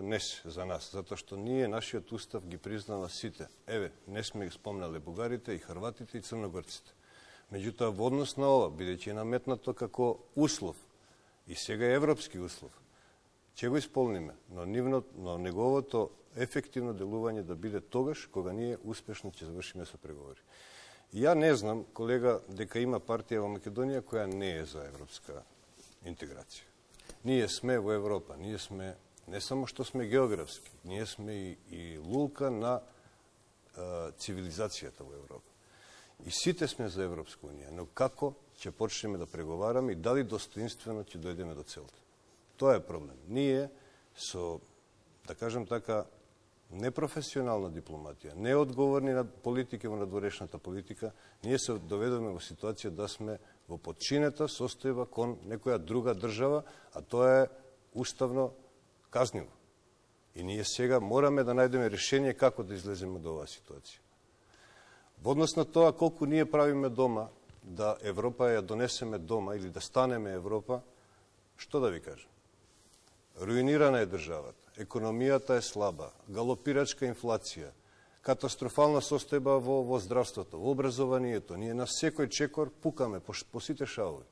не се за нас, затоа што ние нашиот устав ги признава сите. Еве, не сме ги спомнале бугарите и хрватите и црногорците. Меѓутоа во однос на ова, бидејќи е наметнато како услов и сега е европски услов, ќе го исполниме, но неговото ефективно делување да биде тогаш кога ние успешно ќе завршиме со преговори. И ја не знам, колега, дека има партија во Македонија која не е за европска интеграција. Ние сме во Европа, ние сме не само што сме географски, ние сме и лулка на цивилизацијата во Европа. И сите сме за Европска унија, но како ќе почнеме да преговараме и дали достоинствено ќе дојдеме до целта? Тоа е проблем. Ние со, да кажем така, непрофесионална дипломатија, неодговорни на политики во надворешната политика, ние се доведоме во ситуација да сме во подчинета состојба кон некоја друга држава, а тоа е уставно казниво. И ние сега мораме да најдеме решение како да излеземе до оваа ситуација. Во однос на тоа колку ние правиме дома, да Европа ја донесеме дома или да станеме Европа, што да ви кажам? Руинирана е државата, економијата е слаба, галопирачка инфлација, катастрофална состојба во здравството, во образованието. Ние на секој чекор пукаме по сите шавови.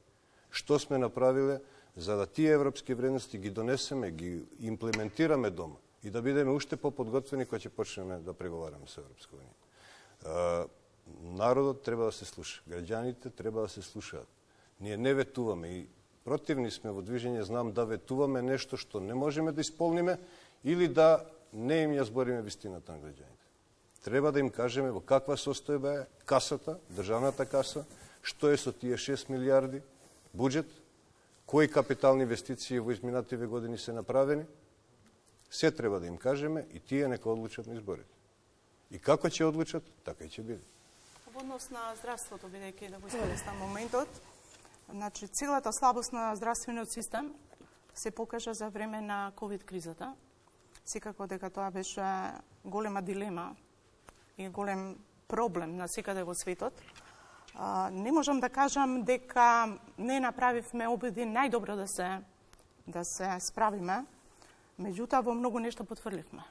Што сме направиле за да тие европски вредности ги донесеме, ги имплементираме дома и да бидеме уште поподготвени кога ќе почнеме да преговараме со Европска унија. Народот треба да се слуша, граѓаните треба да се слушаат. Ние не ветуваме и противни сме во движење, знам да ветуваме нешто што не можеме да исполниме или да не им ја збориме вистината на граѓаните. Треба да им кажеме во каква состојба е касата, државната каса, што е со тие 6 милиарди буџет, кои капитални инвестиции во изминативе години се направени, се треба да им кажеме и тие нека одлучат на изборите. И како ќе одлучат, така и ќе биде. Во однос на здравството, бидејќи да го искористам моментот, значи целата слабост на здравствениот систем се покажа за време на ковид кризата. Секако дека тоа беше голема дилема и голем проблем на секаде во светот. Не можам да кажам дека не направивме обиди најдобро да се справиме, меѓутоа во многу нешто потврливме.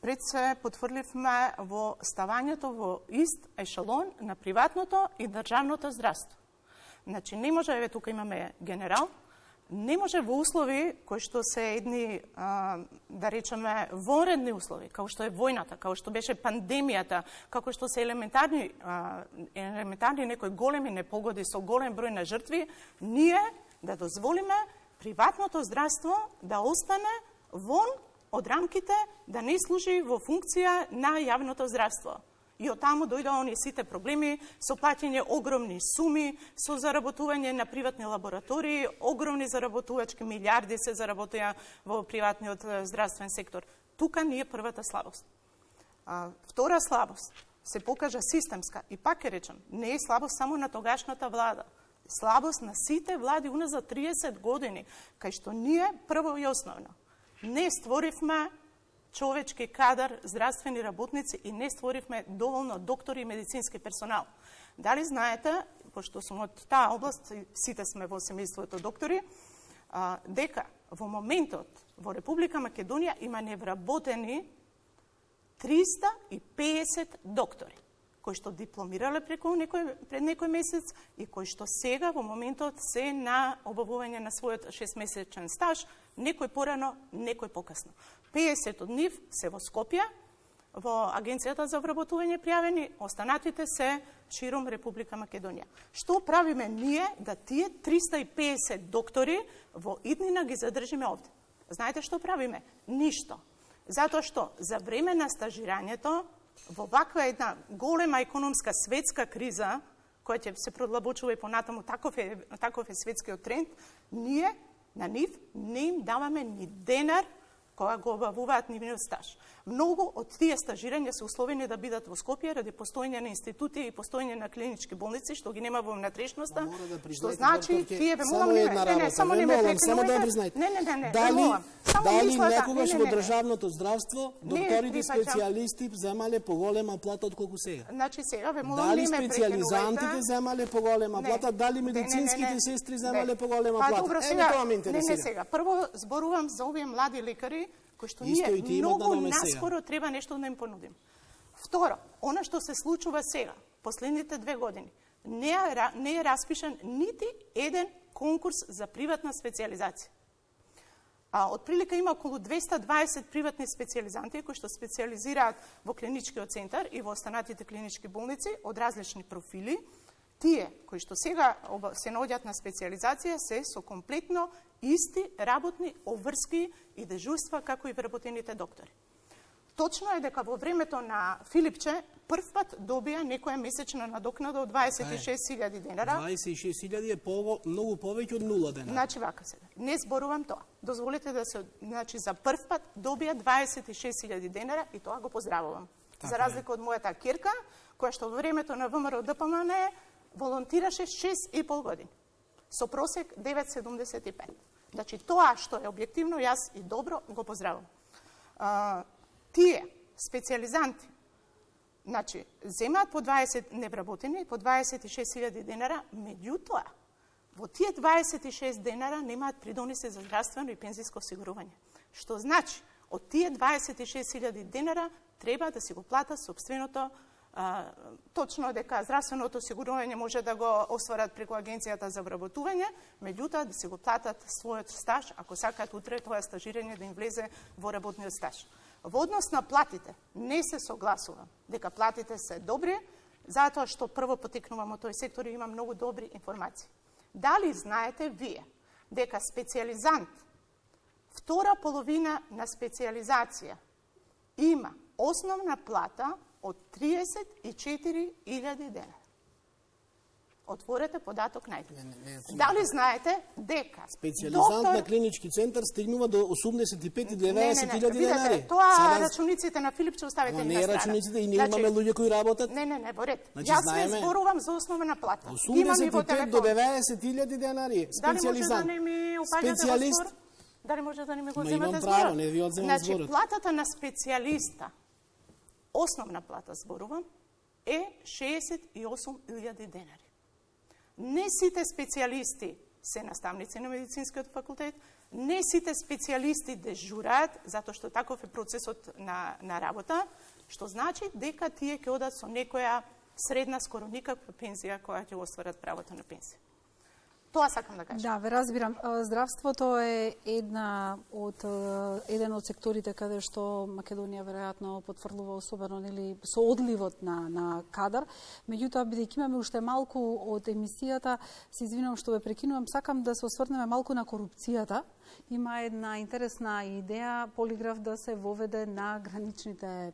Пред се потврливме во ставањето во ист ешелон на приватното и државното здравство. Значи, не може, еве тука имаме генерал, не може во услови кои што се едни, да речеме, вонредни услови, како што е војната, како што беше пандемијата, како што се елементарни некои големи непогоди со голем број на жртви, ние да дозволиме приватното здравство да остане вон од рамките, да не служи во функција на јавното здравство. И од таму дојдоа они сите проблеми со плаќање огромни суми, со заработување на приватни лаборатории, огромни заработувачки милиарди се заработија во приватниот здравствен сектор. Тука не е првата слабост. Втора слабост се покажа системска и пак ќе речам, не е слабост само на тогашната влада. Слабост на сите влади уназад 30 години, кај што ние прво и основно не створивме човечки кадар, здравствени работници и не створивме доволно доктори и медицински персонал. Дали знаете, пошто сум од таа област, сите сме во семејството доктори, дека во моментот во Република Македонија има невработени 350 доктори, кои што дипломирале пред некој месец и кои што сега во моментот се на обавување на својот 6-месечен стаж, некој порано, некој покасно. 50 од нив се во Скопје, во Агенцијата за вработување пријавени, останатите се широм Република Македонија. Што правиме ние да тие 350 доктори во иднина ги задржиме овде? Знаете што правиме? Ништо. Затоа што за време на стажирањето, во ваква една голема економска светска криза, која ќе се продлабочува и понатаму, таков е светскиот тренд, ние на нив не им даваме ни денар кога го обавуваат нивниот стаж. Многу од тие стажирања се условени да бидат во Скопје ради постоење на институти и постоење на клинички болници, што ги нема во внатрешноста, што значи тие ве молам само не ме прекинувајте. Не. Дали некогаш во државното здравство докторите специјалисти земале поголема плата отколку сега? Значи сега ве молам дали не ме прекинувајте. Дали специјализантите земале поголема плата, дали медицинските сестри земале поголема плата? Добро, сега, не сега. Прво зборувам за овие млади лекари кои што ние многу наскоро треба нешто да им понудим. Второ, она што се случува сега, последните 2 години, не е распишан нити еден конкурс за приватна специјализација. Отприлика има околу 220 приватни специјализанти кои што специјализираат во клиничкиот центар и во останатите клинички болници од различни профили. Тие кои што сега се наоѓаат на специјализација се со комплетно исти работни обврски и дежурства како и вработените доктори. Точно е дека во времето на Филипче првпат добија некоја месечна надокнада од 26.000 денара. 26.000 е многу повеќе од 0 денара. Значи вака сега. Не зборувам тоа. Дозволете да се, значи за првпат добија 26.000 денара и тоа го поздравувам. За разлика од мојата ќерка, која што во времето на ВМРО ДПМН волонтираше 6,5 години. Со просек 9,75. Значи тоа што е објективно, јас и добро го поздравувам. Тие специјализанти, значи, земаат по 20 невработени, по 26.000 денара, меѓутоа, во тие 26 денара немаат придоноси за здравствено и пензиско осигурување. Што значи, од тие 26.000 денара треба да си го платат сопственото. Точно дека здравственото осигурување може да го остварат преку Агенцијата за вработување, меѓутоа да си го платат својот стаж, ако сакаат утре тоа стажирање да им влезе во работниот стаж. Во однос на платите, не се согласувам дека платите се добри, затоа што прво потекнувам од тој сектор и имам многу добри информации. Дали знаете вие дека специјализант, втора половина на специјализација, има основна плата од 34.000 денара? Отворете податок најдете. Дали знаете дека специјализант на клинички центар стигнува до 85-90.000 денари? Тоа рачуниците на Филипче оставете на страна. Не рачуниците и ние имаме луѓе кои работат. Не, во ред. Јас не зборувам за основна плата. 85 до 90.000 денари. Специјализант. Специјалист. Дали може да не ми го земате зборот? Не ви одземам зборот. Значи, платата на специјалиста, основна плата зборувам, е 68.000 денари. Не сите специјалисти се наставници на медицинскиот факултет, не сите специјалисти дежураат, затоа што таков е процесот на работа, што значи дека тие ќе одат со некоја средна, скоро никаква пензија која ќе остварат правото на пензија. Тоа сакам да кажам. Да, ве разбирам. Здравството е еден од секторите каде што Македонија веројатно потврлува особено нели со одливот на кадар. Меѓутоа, бидејќи имаме уште малку од емисијата, се извинувам што ве прекинувам, сакам да се осврнеме малку на корупцијата. Има една интересна идеја полиграф да се воведе на граничните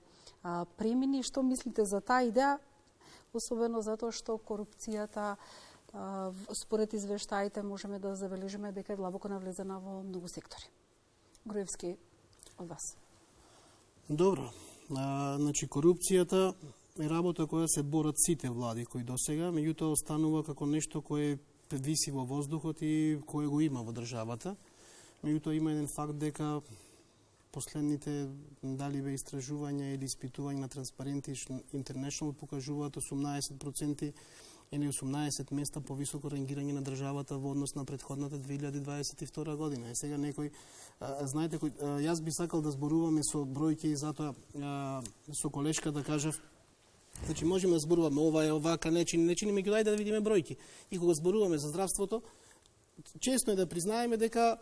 премини. Што мислите за таа идеја? Особено затоа што корупцијата според извештаите можеме да забележиме дека е длабоко навлезена во многу сектори. Груевски, од вас. Добро. Значи, корупцијата е работа која се борат сите влади кои досега, меѓутоа останува како нешто кое виси во воздухот и кое го има во државата. Меѓутоа има еден факт дека последните дали бе истражувања или испитувања на Transparency International покажуваат 18% или 18 места повисоко рангирање на државата во однос на претходната 2022 година. И сега некој, знаете, јас би сакал да зборуваме со бројки и затоа со колешка да кажав, значи можеме да зборуваме ова е овака, не чини, меѓу ајде да видиме бројки. И кога зборуваме за здравството, честно е да признаеме дека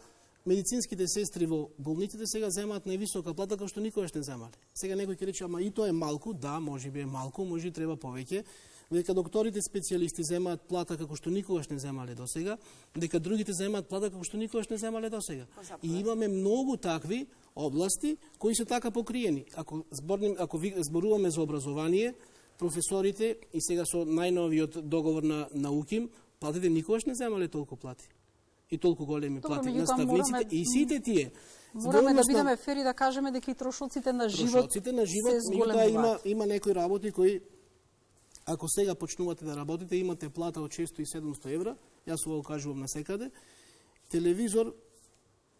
медицинските сестри во болниците сега земаат највисока плата која што никогаш не земале. Сега некој ќе рече, ама и тоа е малку, да, можеби е малку, може треба повеќе. Дека докторите специјалисти земаат плата како што никогаш не земале досега, дека другите земаат плата како што никогаш не земале досега. И имаме многу такви области кои се така покриени. Ако зборуваме за образование, професорите и сега со најновиот договор на УКИМ, платите никогаш не земале толку плати. и толку големи Добро, плати на меѓутоа, ставниците и сите тие. Мораме да бидеме фери да кажеме дека и трошоците на живот Трошоците на живот, се зголемуваат. има некои работи кои ако сега почнувате да работите, имате плата од 600 и 700 евра, јас ова кажувам насекаде, телевизор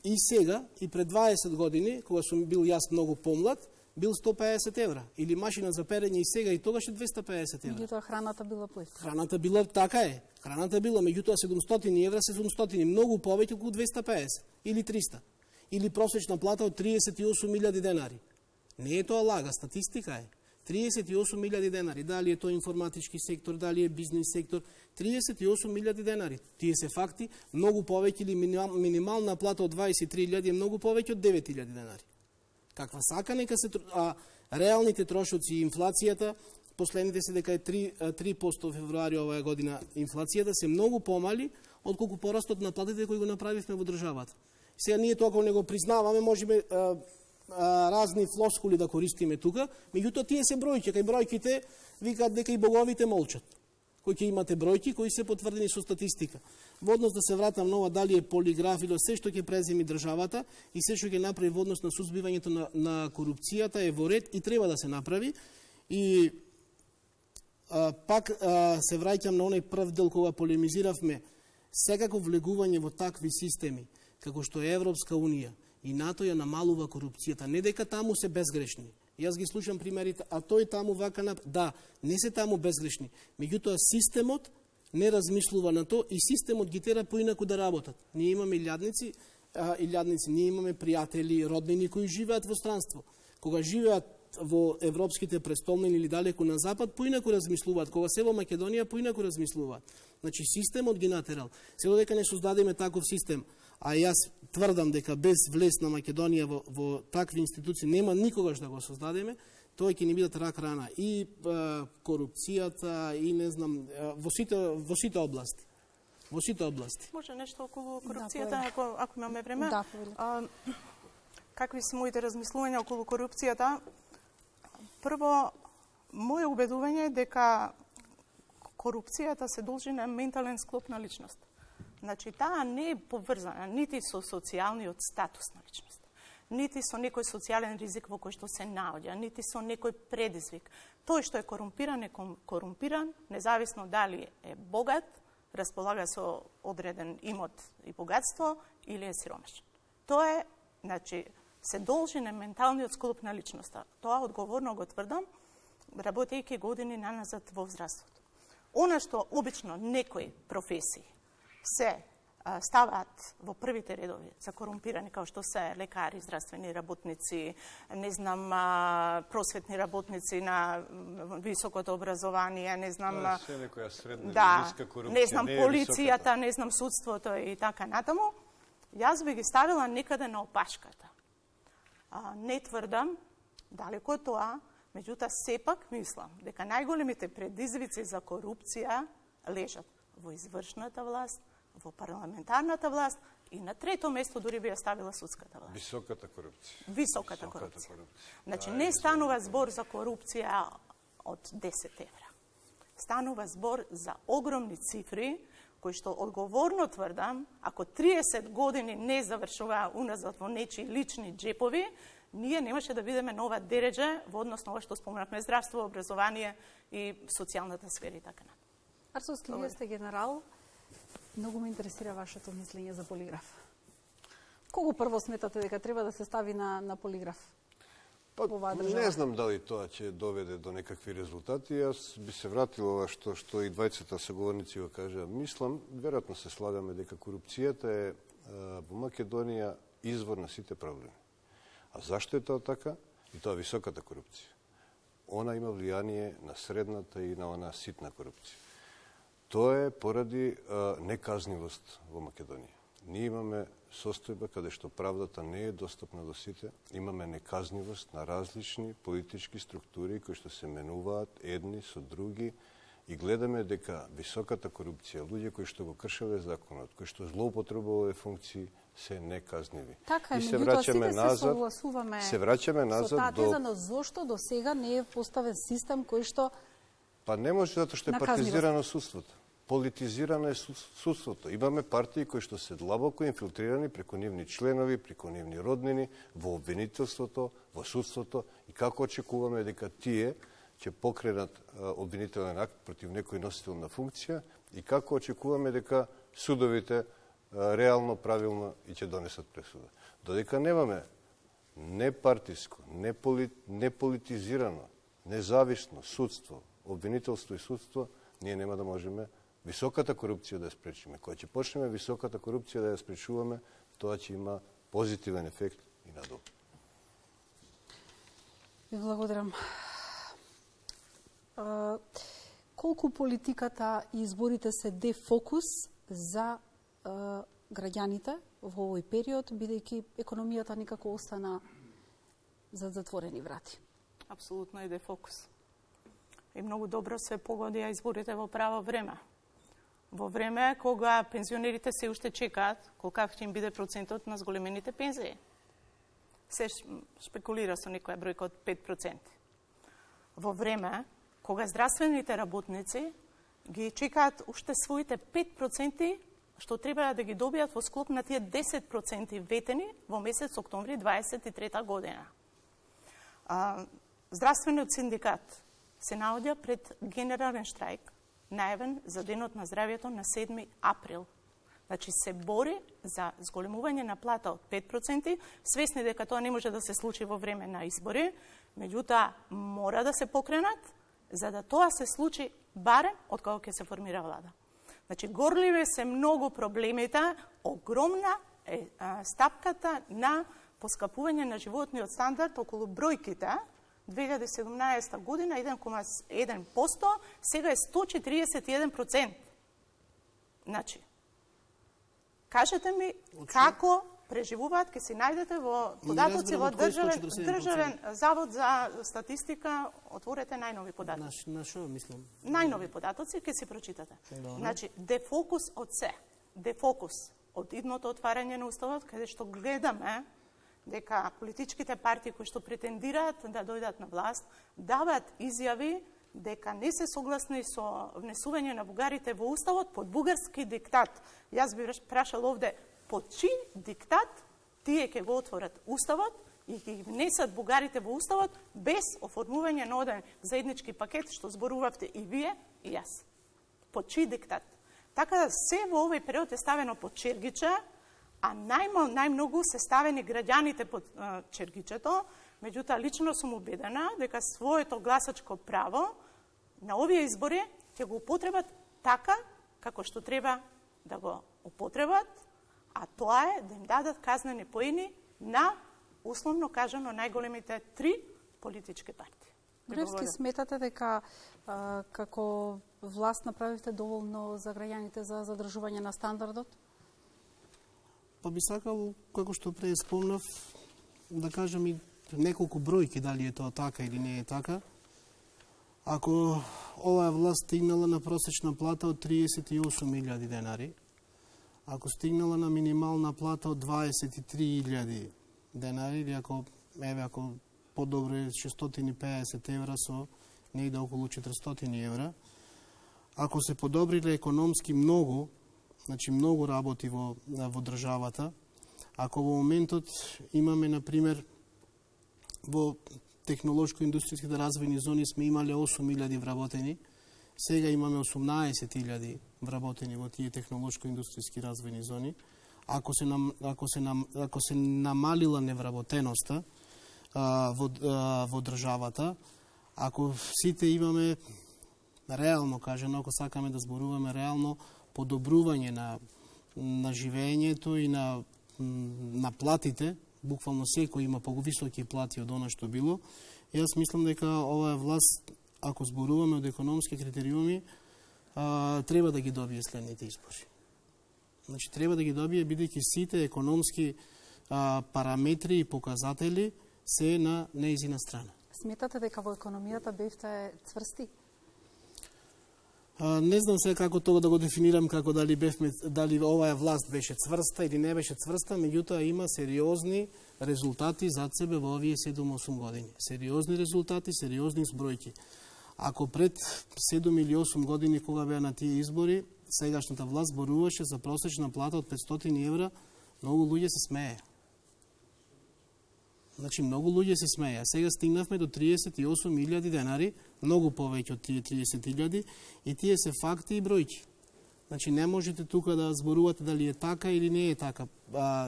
и сега, и пред 20 години, кога сум бил јас многу помлад, бил 150 евра. Или машина за перење и сега, и тогаш е 250 евра. Меѓутоа храната била поевтина. Храната била, така е. Храната била, меѓутоа 700 евра, 700, многу повеќе околу 250 или 300. Или просечна плата од 38.000 денари. Не е тоа лага, статистика е. 38.000 денари. Дали е тоа информатички сектор, дали е бизнес сектор, 38.000 денари. Тие се факти, многу повеќе или минимална плата од 23.000 е многу повеќе од 9.000 денари. Каква сака нека се реалните трошоци и инфлацијата, последните се дека е 3% февруари оваа година инфлацијата се многу помали отколку порастот на платите кои го направивме во државата. Сега ние тоа кога не го признаваме, можеме разни флоскули да користиме тука, меѓутоа тие се бројки, кај бројките викаат дека и боговите молчат. Кои ќе имате бројки кои се потврдени со статистика. Во однос да се вратам на ова дали е полиграф или се што ќе преземи државата и се што ќе направи во однос на сузбивањето на корупцијата е во ред и треба да се направи. И пак се враќам на оној прв дел кога полемизиравме секако влегување во такви системи како што е Европска Унија и НАТО ја намалува корупцијата. Не дека таму се безгрешни. Јас ги слушам примерите, а тој таму вака да, не се таму безгрешни. Меѓутоа системот не размислува на тоа и системот ги тера поинаку да работат. Ние имаме илјадници, ние имаме пријатели, роднини кои живеат во странство. Кога живеат во европските престолнини или далеку на запад, поинаку размислуваат. Кога се во Македонија, поинаку размислуваат. Значи, системот ги натерал. Се додека не создадеме таков систем, а јас тврдам дека без влез на Македонија во такви институции нема никогаш да го создадеме, тоа ќе ни бидат рак рана и корупцијата и не знам во сите области. Во сите области. Може нешто околу корупцијата, ако имаме време? Да, какви се моите размислувања околу корупцијата? Прво, моје убедување е дека корупцијата се должи на ментален склоп на личност. Значи, таа не е поврзана нити со социјалниот статус на личност, нити со некој социјален ризик во кој што се наоѓа, нити со некој предизвик. Тој што е корумпиран е корумпиран, независно дали е богат, располага со одреден имот и богатство, или е сиромашен. Тоа е, значи, се должи на менталниот склоп на личноста. Тоа одговорно го тврдам, работејќи години наназад во здравството. Она што обично некои професии се ставаат во првите редови за корумпирани, како што се лекари, здравствени работници, не знам, просветни работници на високото образование, не знам, се некоја средна ниска корупција, не знам, полицијата, не знам, судството и така натаму, јас би ги ставила некаде на опашката. Не тврдам, далеко од тоа, меѓутоа сепак мислам дека најголемите предизвици за корупција лежат во извршната власт, во парламентарната власт и на трето место дури би ја ставила судската власт. Високата корупција. Високата корупција. Значи, не станува збор за корупција од 10 евра. Станува збор за огромни цифри, кои што одговорно тврдам, ако 30 години не завршуваа уназад во нечии лични джепови, ние немаше да бидеме на ова дередже во однос на ова што спомнавме, здравство, образование и социјалната сфера и така натаму. Арцовски, вие сте генерал. Многу ме интересира вашето мислење за полиграф. Кого прво сметате дека треба да се стави на полиграф? Не знам дали тоа ќе доведе до некакви резултати. Јас би се вратил ова што и двајцата соговорници го кажа. Мислам, веројатно се слагаме дека корупцијата е во Македонија извор на сите проблеми. А зашто е тоа така? И тоа високата корупција. Она има влијание на средната и на она ситна корупција. Тоа е поради неказнивост во Македонија. Ние имаме состојба каде што правдата не е достапна до сите, имаме неказнивост на различни политички структури кои што се менуваат едни со други и гледаме дека високата корупција, луѓе кои што го кршеле законот, кои што злоупотребувале функции, се неказниви. Така е, и меѓутоа сите се согласуваме со таа теза, но зошто до сега не е поставен систем кој што Па не може затоа што е партизирано судството. политизирано е судството. Имаме партии кои што се длабоко инфилтрирани преку нивни членови, преку нивни роднини, во обвинителството, во судството и како очекуваме дека тие ќе покренат обвинителен акт против некој носител на функција и како очекуваме дека судовите реално, правилно и ќе донесат пресуда. Додека немаме непартиско, неполитизирано, независно судство, обвинителство и судство, ние нема да можеме високата корупција да ја спречиме. Кога ќе почнеме високата корупција да ја спречуваме, тоа ќе има позитивен ефект и надолу. Ви благодарам. Колку политиката и изборите се дефокус за граѓаните во овој период, бидејќи економијата никако остана за затворени врати? Апсолутно е дефокус. И многу добро се погодија изборите во право време. Во време кога пензионерите се уште чекаат колкав ќе им биде процентот на зголемените пензии. Се шпекулира со некоја бројка од 5%. Во време кога здравствените работници ги чекаат уште своите 5% што треба да ги добијат во склоп на тие 10% ветени во месец октомври 23 година. Здравствениот синдикат се наоѓа пред генерален штрајк, најавен за денот на здравјето на 7 април. Значи се бори за зголемување на плата од 5%, свесни дека тоа не може да се случи во време на избори, меѓутоа мора да се покренат, за да тоа се случи барем од кога ќе се формира влада. Значи, горливи се многу проблемите, огромна е стапката на поскапување на животниот стандард околу бројките. 2017 година 1,1%, сега е 141%. Значи, кажете ми како преживуваат, ќе си најдете во податоци во Државен завод за статистика, отворете најнови податоци. На шо мислам? Најнови податоци ќе си прочитате. Значи, дефокус од се, дефокус од идното отварање на уставот, каде што гледаме дека политичките партии кои што претендираат да дојдат на власт, дават изјави дека не се согласни со внесување на бугарите во уставот под бугарски диктат. Јас би прашал овде, под чиј диктат тие ќе го отворат уставот и ќе внесат бугарите во уставот без оформување на оден заеднички пакет што зборувавте и вие и јас. Под чиј диктат? Така да се во овој период е ставено под чергиче, а најмногу се ставени граѓаните под чергичето. Меѓутоа, лично сум убедена дека своето гласачко право на овие избори ќе го употребат така како што треба да го употребат, а тоа е да им дадат казнени поени на, условно кажано, најголемите 3 политички партии. Груевски, сметате дека како власт направивте доволно за граѓаните за задржување на стандардот? Па би сакал, како што пред спомнав, да кажам и неколку бројки, дали е тоа така или не е така. Ако оваа власт стигнала на просечна плата од 38.000 денари, ако стигнала на минимална плата од 23.000 денари, или ако подобро е 650 евра со негде околу 400 евра, ако се подобриле економски многу, значи многу работи во државата, ако во моментот имаме, например, во технолошко-индустријските развојни зони сме имале 8.000 вработени, сега имаме 18.000 вработени во тие технолошко-индустријски развојни зони. Ако се намалила невработеноста во државата, ако сите имаме реално кажано, ако сакаме да зборуваме реално, подобрување на живеењето и на платите, буквално секој има повисоки плати од она што било. Јас мислам дека оваа власт, ако зборуваме од економски критериуми, треба да ги добие следните избори. Значи, треба да ги добие, бидејќи сите економски параметри и показатели се на нејзина страна. Сметате дека во економијата бевте цврсти? Не знам сега како тоа да го дефинирам, како дали оваа власт беше цврста или не беше цврста, меѓутоа има сериозни резултати зад себе во овие 7-8 години. Сериозни резултати, сериозни збројки. Ако пред 7 или 8 години, кога беа на тие избори, сегашната власт зборуваше за просечна плата од 500 евра, многу луѓе се смее. Значи, многу луѓе се смеја. Сега стигнавме до 38.000 денари, многу повеќе од тие 30.000, и тие се факти и бројки. Значи, не можете тука да зборувате дали е така или не е така.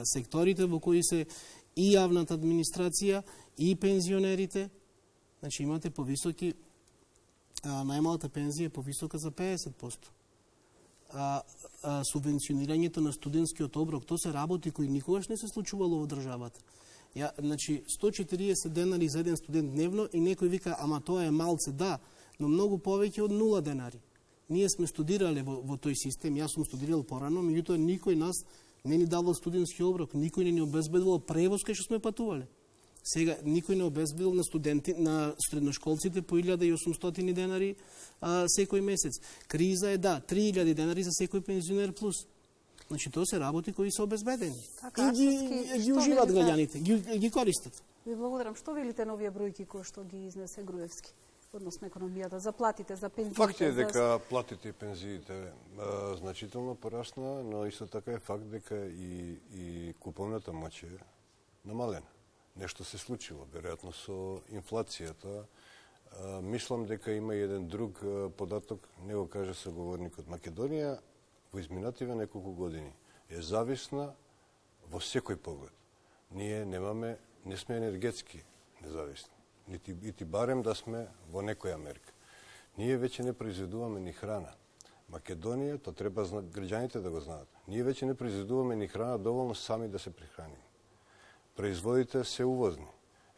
Секторите во кои се и јавната администрација, и пензионерите, значи имате повисоки, најмалата пензија е повисока за 50%. Субвенционирањето на студентскиот оброк, то се работи кои никогаш не се случувало во државата. Значи, 140 денари за еден студент дневно и некој вика, ама тоа е малце, да, но многу повеќе од 0 денари. Ние сме студирале во тој систем, јас сум студирал порано, меѓутоа никој нас не ни давал студентски оброк, никој не ни обезбедувал превоз кај што сме патувале. Сега никој не обезбедил на студенти, на средношколците по 1800 денари секој месец. Криза е, да, 3000 денари за секој пензионер плюс. Значи, тоа се работи кои се обезбедени. Така, и ги уживат граѓаните, ги користат. Ви благодарам. Што велите на овие бројки кои што ги изнесе Груевски? Односно економијата, за платите, за пензиите. Факт е дека платите и пензиите значително порасна, но исто така е факт дека и куповната моќ е намалена. Нешто се случило, веројатно со инфлацијата. Мислам дека има еден друг податок, не го каже соговорникот. Македонија во изминативе неколку години е зависна во секој поглед. Ние не сме енергетски независни. Нити барем да сме во некоја мерка. Ние веќе не произведуваме ни храна. Македонија, то треба граѓаните да го знаат. Ние веќе не произведуваме ни храна доволно сами да се прехраниме. Производите се увозни.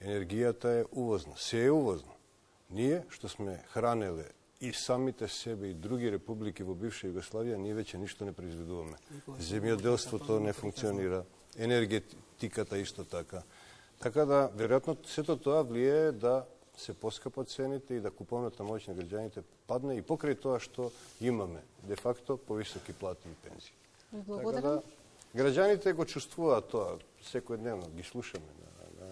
Енергијата е увозна. Се е увозно. Ние, што сме хранеле и самите себе и други републики во бивша Југославија, ние веќе ништо не произведуваме. Земјоделството не функционира, енергетиката исто така. Така да, веројатно, сето тоа влијае да се поскапат цените и да куповната моќ на граѓаните падне и покрај тоа што имаме, де факто, повисоки плати и пензии. Така да, граѓаните го чувствуваат тоа секојдневно, ги слушаме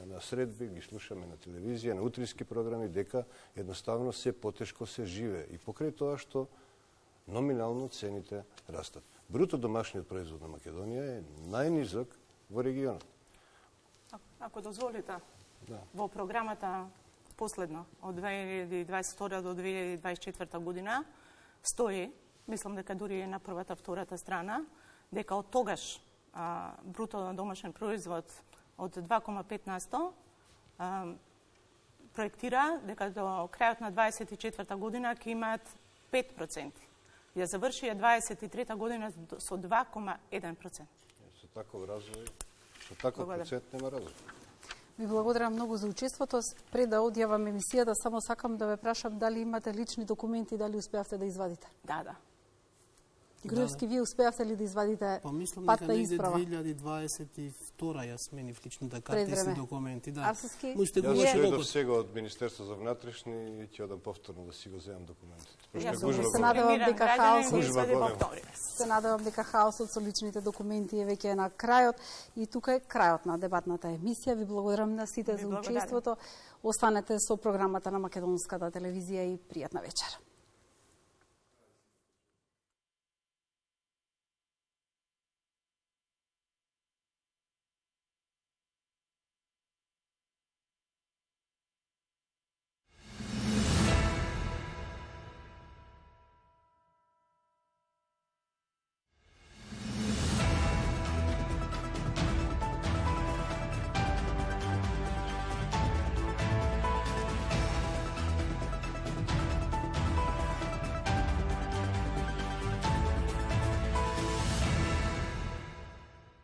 на средби, ги слушаме на телевизија, на утрински програми, дека едноставно се потешко се живе и покрај тоа што номинално цените растат. Бруто домашниот производ на Македонија е најнизок во регионот. Ако дозволите, да. Во програмата последно од 2022 до 2024 година стои, мислам дека дури е на првата, втората страна, дека од тогаш бруто домашен производ од 2,5% проектира дека до крајот на 24 година ќе имаат 5%. Ја завршија 23 година со 2,1%. Со таков развој, со таков процент нема развој. Ви благодарам многу за учеството. Пред да одјавам емисијата, само сакам да ве прашам дали имате лични документи, дали успеавте да извадите? Да. Груевски, вие успеавте ли да извадите патна исправа? Мислам дека 2022 ја сменив личната карта и документи. Да. Арсовски? Јас дојдов сега од Министерство за внатрешни и ќе одам повторно да си го земам документите. Се надевам дека хаосот со личните документи е веќе на крајот и тука е крајот на дебатната емисија. Ви благодарам на сите за учеството. Останете со програмата на Македонската телевизија и пријатна вечер.